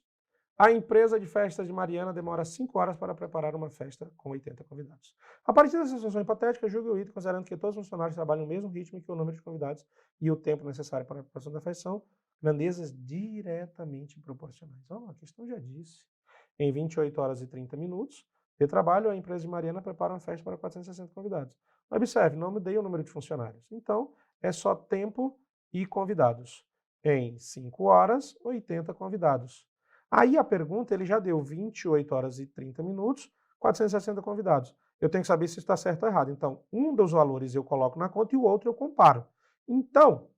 a empresa de festas de Mariana demora 5 horas para preparar uma festa com 80 convidados. A partir dessa situação hipotética, julgue o item considerando que todos os funcionários trabalham no mesmo ritmo e que o número de convidados e o tempo necessário para a preparação da festa são grandezas diretamente proporcionais. A questão já disse. Em 28 horas e 30 minutos de trabalho, a empresa de Mariana prepara uma festa para 460 convidados. Observe, não mudei o número de funcionários. Então, é só tempo e convidados. Em 5 horas, 80 convidados. Aí a pergunta, ele já deu 28 horas e 30 minutos, 460 convidados. Eu tenho que saber se está certo ou errado. Então, um dos valores eu coloco na conta e o outro eu comparo. Então,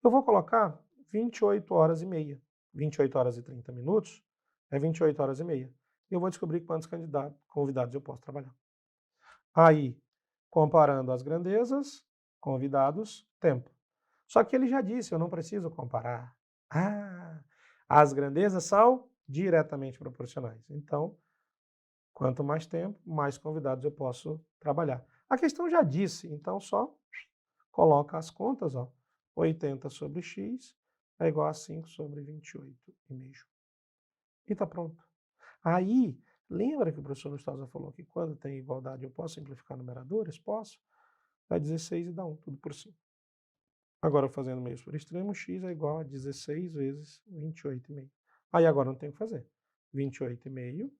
eu vou colocar 28 horas e meia. 28 horas e 30 minutos é 28 horas e meia. E eu vou descobrir quantos convidados eu posso trabalhar. Aí, comparando as grandezas, convidados, tempo. Só que ele já disse, eu não preciso comparar. As grandezas são diretamente proporcionais. Então, quanto mais tempo, mais convidados eu posso trabalhar. A questão já disse, então só coloca as contas, ó. 80 sobre x é igual a 5 sobre 28,5. E está pronto. Aí, lembra que o professor Lustosa falou que quando tem igualdade eu posso simplificar numeradores? Posso. Dá 16 e dá 1, tudo por 5. Agora, fazendo meios por extremo, x é igual a 16 vezes 28,5. Aí agora não tem o que fazer. 28,5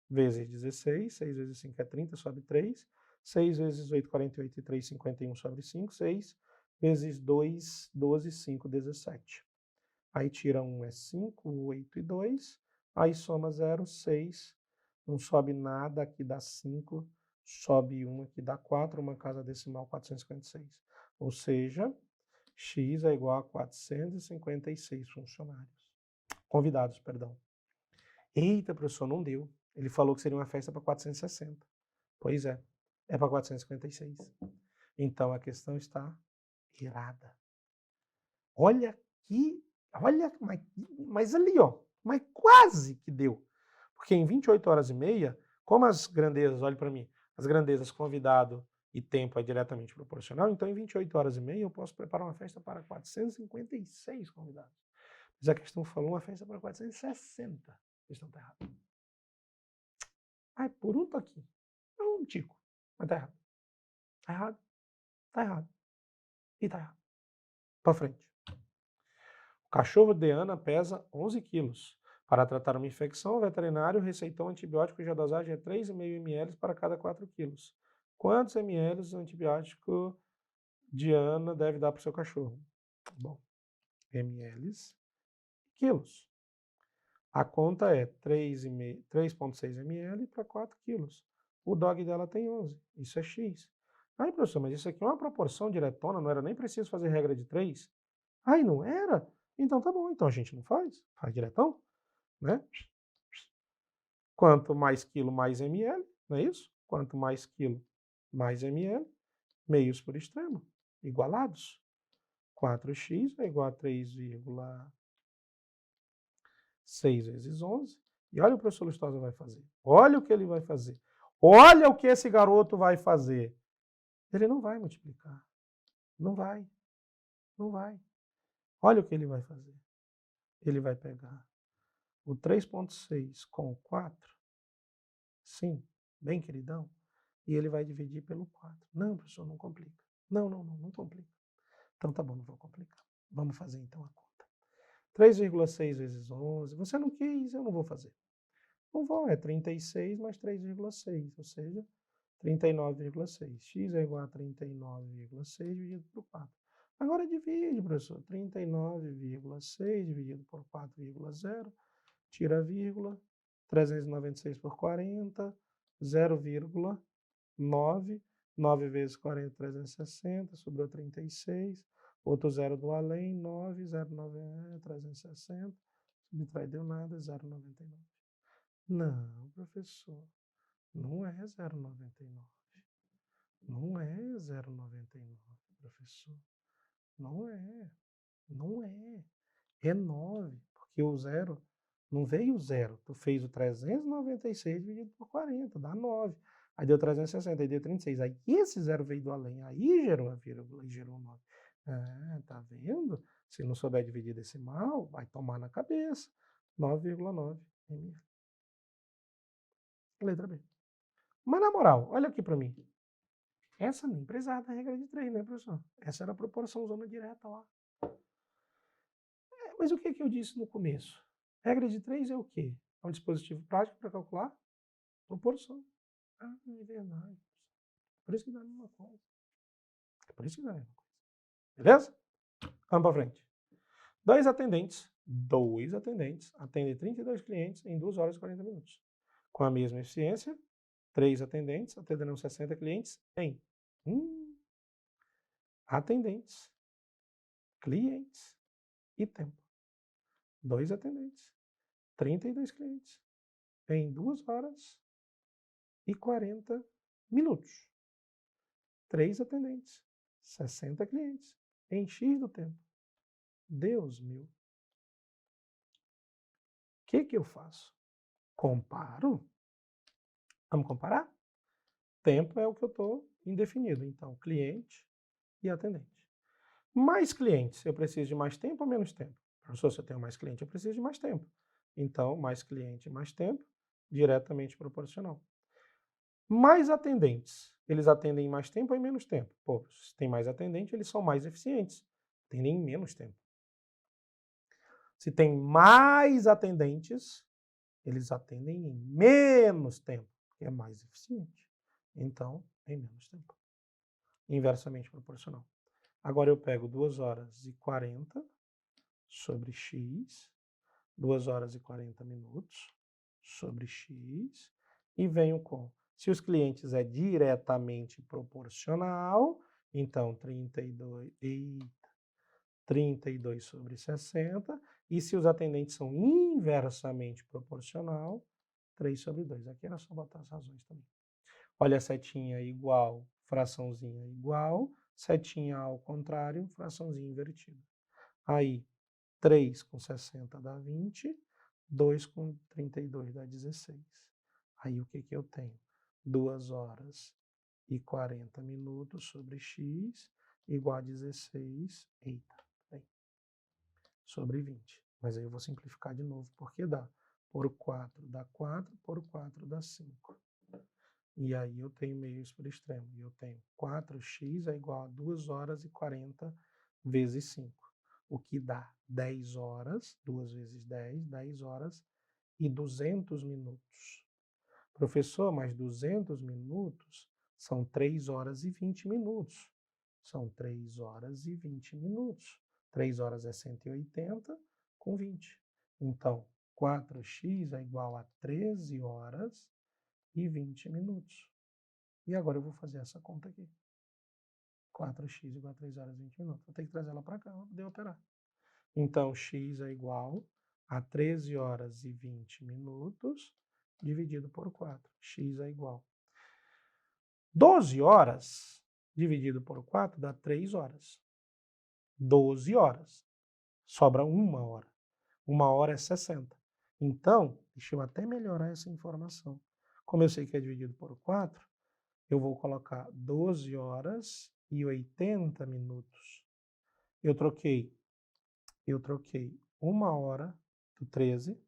vezes 16, 6 vezes 5 é 30, sobe 3. 6 vezes 8, 48 e 3, 51 sobre 5. 6 vezes 2, 12, 5, 17. Aí tira 1 é 5, 8 e 2. Aí soma 0, 6. Não sobe nada, aqui dá 5. Sobe 1, aqui dá 4. Uma casa decimal, 456. Ou seja, x é igual a 456 funcionários. Convidados, perdão. Eita, professor, não deu. Ele falou que seria uma festa para 460. Pois é para 456. Então a questão está errada. Olha aqui, olha, mas ali, ó, mas quase que deu. Porque em 28 horas e meia, como as grandezas, olhe para mim, as grandezas convidado e tempo é diretamente proporcional, então em 28 horas e meia eu posso preparar uma festa para 456 convidados. Mas a questão falou uma festa para 460. A questão está errada. Ai, por um toquinho. É um tico. Mas está errado. Está errado. Está errado. E está errado. Para frente. O cachorro de Ana pesa 11 quilos. Para tratar uma infecção, o veterinário receitou um antibiótico cuja dosagem é 3,5 ml para cada 4 quilos. Quantos ml o antibiótico de Ana deve dar para o seu cachorro? Bom, ml, quilos. A conta é 3,6 ml para 4 quilos. O dog dela tem 11. Isso é x. Ai, professor, mas isso aqui é uma proporção diretona, não era nem preciso fazer regra de 3? Ai, não era? Então tá bom, então a gente não faz diretão, né? Quanto mais quilo, mais ml, não é isso? Quanto mais quilo, mais ml, meios por extremo, igualados. 4x é igual a 3,6 vezes 11. E olha o que o professor Lustosa vai fazer. Olha o que ele vai fazer. Olha o que esse garoto vai fazer. Ele não vai multiplicar. Não vai. Não vai. Olha o que ele vai fazer. Ele vai pegar o 3,6 com o 4. Sim, bem queridão. E ele vai dividir pelo 4. Não, professor, não complica. Não complica. Então tá bom, não vou complicar. Vamos fazer então a conta. 3,6 vezes 11. Você não quis, eu não vou fazer. Não vou, é 36 mais 3,6, ou seja, 39,6. X é igual a 39,6 dividido por 4. Agora divide, professor. 39,6 dividido por 4,0. Tira a vírgula. 396 por 40. 0,9. 9 vezes 40, 360. Sobrou 36. Outro zero do além. 9. 0,9 é 360. Subtrai deu nada. 0,99. Não, professor. Não é 0,99. Não é 0,99, professor. Não é. Não é. É 9, porque o zero não veio zero. Tu fez o 396 dividido por 40, dá 9. Aí deu 360, aí deu 36. Aí esse zero veio do além, aí gerou a vírgula e gerou 9. Ah, tá vendo? Se não souber dividir decimal, vai tomar na cabeça. 9,9 ml. Letra B. Mas na moral, olha aqui para mim. Essa nem precisava da regra de 3, né, professor? Essa era a proporção zona direta lá. Mas o que eu disse no começo? Regra de 3 é o quê? É um dispositivo prático para calcular proporção. Ah, é verdade. Por isso que dá a mesma coisa. Por isso que dá a mesma coisa. Beleza? Vamos para frente. Dois atendentes atendem 32 clientes em 2 horas e 40 minutos. Com a mesma eficiência, 3 atendentes atenderão 60 clientes em atendentes, clientes e tempo. 2 atendentes, 32 clientes em 2 horas e 40 minutos. 3 atendentes, 60 clientes em X do tempo. Deus meu. O que eu faço? Comparo? Vamos comparar? Tempo é o que eu estou indefinido. Então, cliente e atendente. Mais clientes, eu preciso de mais tempo ou menos tempo? Professor, se eu tenho mais cliente, eu preciso de mais tempo. Então, mais cliente e mais tempo, diretamente proporcional. Mais atendentes, eles atendem em mais tempo ou em menos tempo? Pô, se tem mais atendente, eles são mais eficientes, atendem em menos tempo. Se tem mais atendentes, eles atendem em menos tempo, que é mais eficiente. Então, em menos tempo. Inversamente proporcional. Agora eu pego 2 horas e 40 sobre x, 2 horas e 40 minutos sobre x, e venho com, se os clientes é diretamente proporcional, então 32 sobre 60, e se os atendentes são inversamente proporcional, 3 sobre 2. Aqui era só botar as razões também. Olha, setinha igual, fraçãozinha igual, setinha ao contrário, fraçãozinha invertida. Aí, 3 com 60 dá 20, 2 com 32 dá 16. Aí, o que eu tenho? 2 horas e 40 minutos sobre x igual a 16, eita, bem, sobre 20. Mas aí eu vou simplificar de novo, porque dá. Por 4 dá 4, por 4 dá 5. E aí eu tenho meios por extremo. E eu tenho 4x é igual a 2 horas e 40 vezes 5. O que dá 10 horas, 2 vezes 10, 10 horas e 200 minutos. Professor, mas 200 minutos são 3 horas e 20 minutos. São 3 horas e 20 minutos. 3 horas é 180 com 20. Então, 4x é igual a 13 horas e 20 minutos. E agora eu vou fazer essa conta aqui. 4x igual a 3 horas e 20 minutos. Vou ter que trazer ela para cá para poder operar. Então, x é igual a 13 horas e 20 minutos dividido por 4. X é igual. 12 horas dividido por 4 dá 3 horas. 12 horas. Sobra 1 hora. 1 hora é 60. Então, deixa eu até melhorar essa informação. Como eu sei que é dividido por 4, eu vou colocar 12 horas e 80 minutos. Eu troquei 1 hora do 13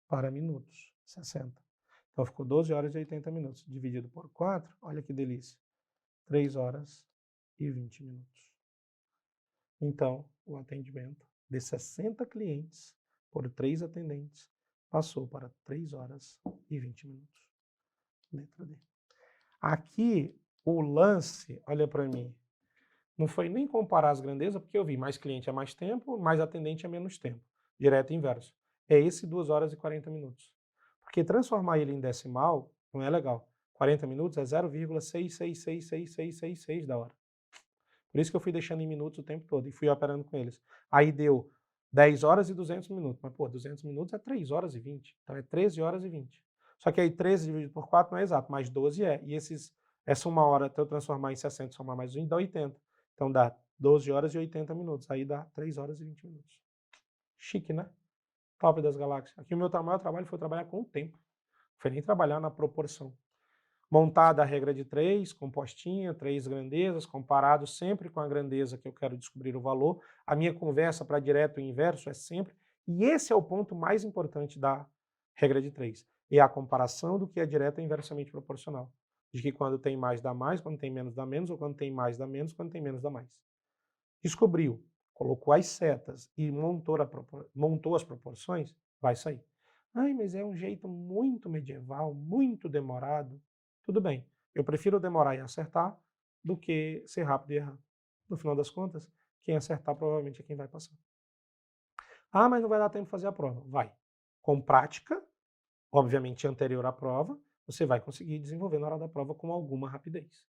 para minutos, 60. Então, ficou 12 horas e 80 minutos. Dividido por 4, olha que delícia. 3 horas e 20 minutos. Então, o atendimento de 60 clientes por 3 atendentes passou para 3 horas e 20 minutos. Letra D. Aqui, o lance, olha para mim, não foi nem comparar as grandezas, porque eu vi mais cliente é mais tempo, mais atendente é menos tempo. Direto e inverso. É esse 2 horas e 40 minutos. Porque transformar ele em decimal não é legal. 40 minutos é 0,666666 da hora. Por isso que eu fui deixando em minutos o tempo todo e fui operando com eles. Aí deu 10 horas e 200 minutos. Mas, 200 minutos é 3 horas e 20. Então, é 13 horas e 20. Só que aí 13 dividido por 4 não é exato, mas 12 é. E essa 1 hora, até eu transformar em 60, somar mais 1, dá 80. Então, dá 12 horas e 80 minutos. Aí dá 3 horas e 20 minutos. Chique, né? Top das galáxias. Aqui o meu maior trabalho foi trabalhar com o tempo. Não foi nem trabalhar na proporção. Montada a regra de 3, compostinha, 3 grandezas, comparado sempre com a grandeza que eu quero descobrir o valor. A minha conversa para direto e inverso é sempre, e esse é o ponto mais importante da regra de 3, é a comparação do que é direto e inversamente proporcional. De que quando tem mais dá mais, quando tem menos dá menos, ou quando tem mais dá menos, quando tem menos dá mais. Descobriu, colocou as setas e montou as proporções, vai sair. Ai, mas é um jeito muito medieval, muito demorado. Tudo bem, eu prefiro demorar e acertar do que ser rápido e errar. No final das contas, quem acertar provavelmente é quem vai passar. Ah, mas não vai dar tempo de fazer a prova. Vai. Com prática, obviamente anterior à prova, você vai conseguir desenvolver na hora da prova com alguma rapidez.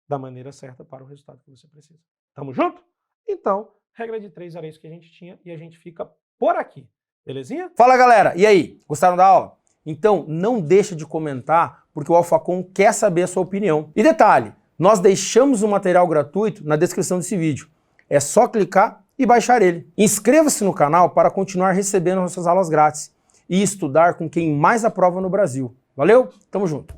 Da maneira certa para o resultado que você precisa. Tamo junto? Então, regra de 3 era isso que a gente tinha e a gente fica por aqui. Belezinha? Fala, galera! E aí? Gostaram da aula? Então, não deixa de comentar, porque o Alphacom quer saber a sua opinião. E detalhe, nós deixamos o material gratuito na descrição desse vídeo. É só clicar e baixar ele. Inscreva-se no canal para continuar recebendo nossas aulas grátis e estudar com quem mais aprova no Brasil. Valeu? Tamo junto!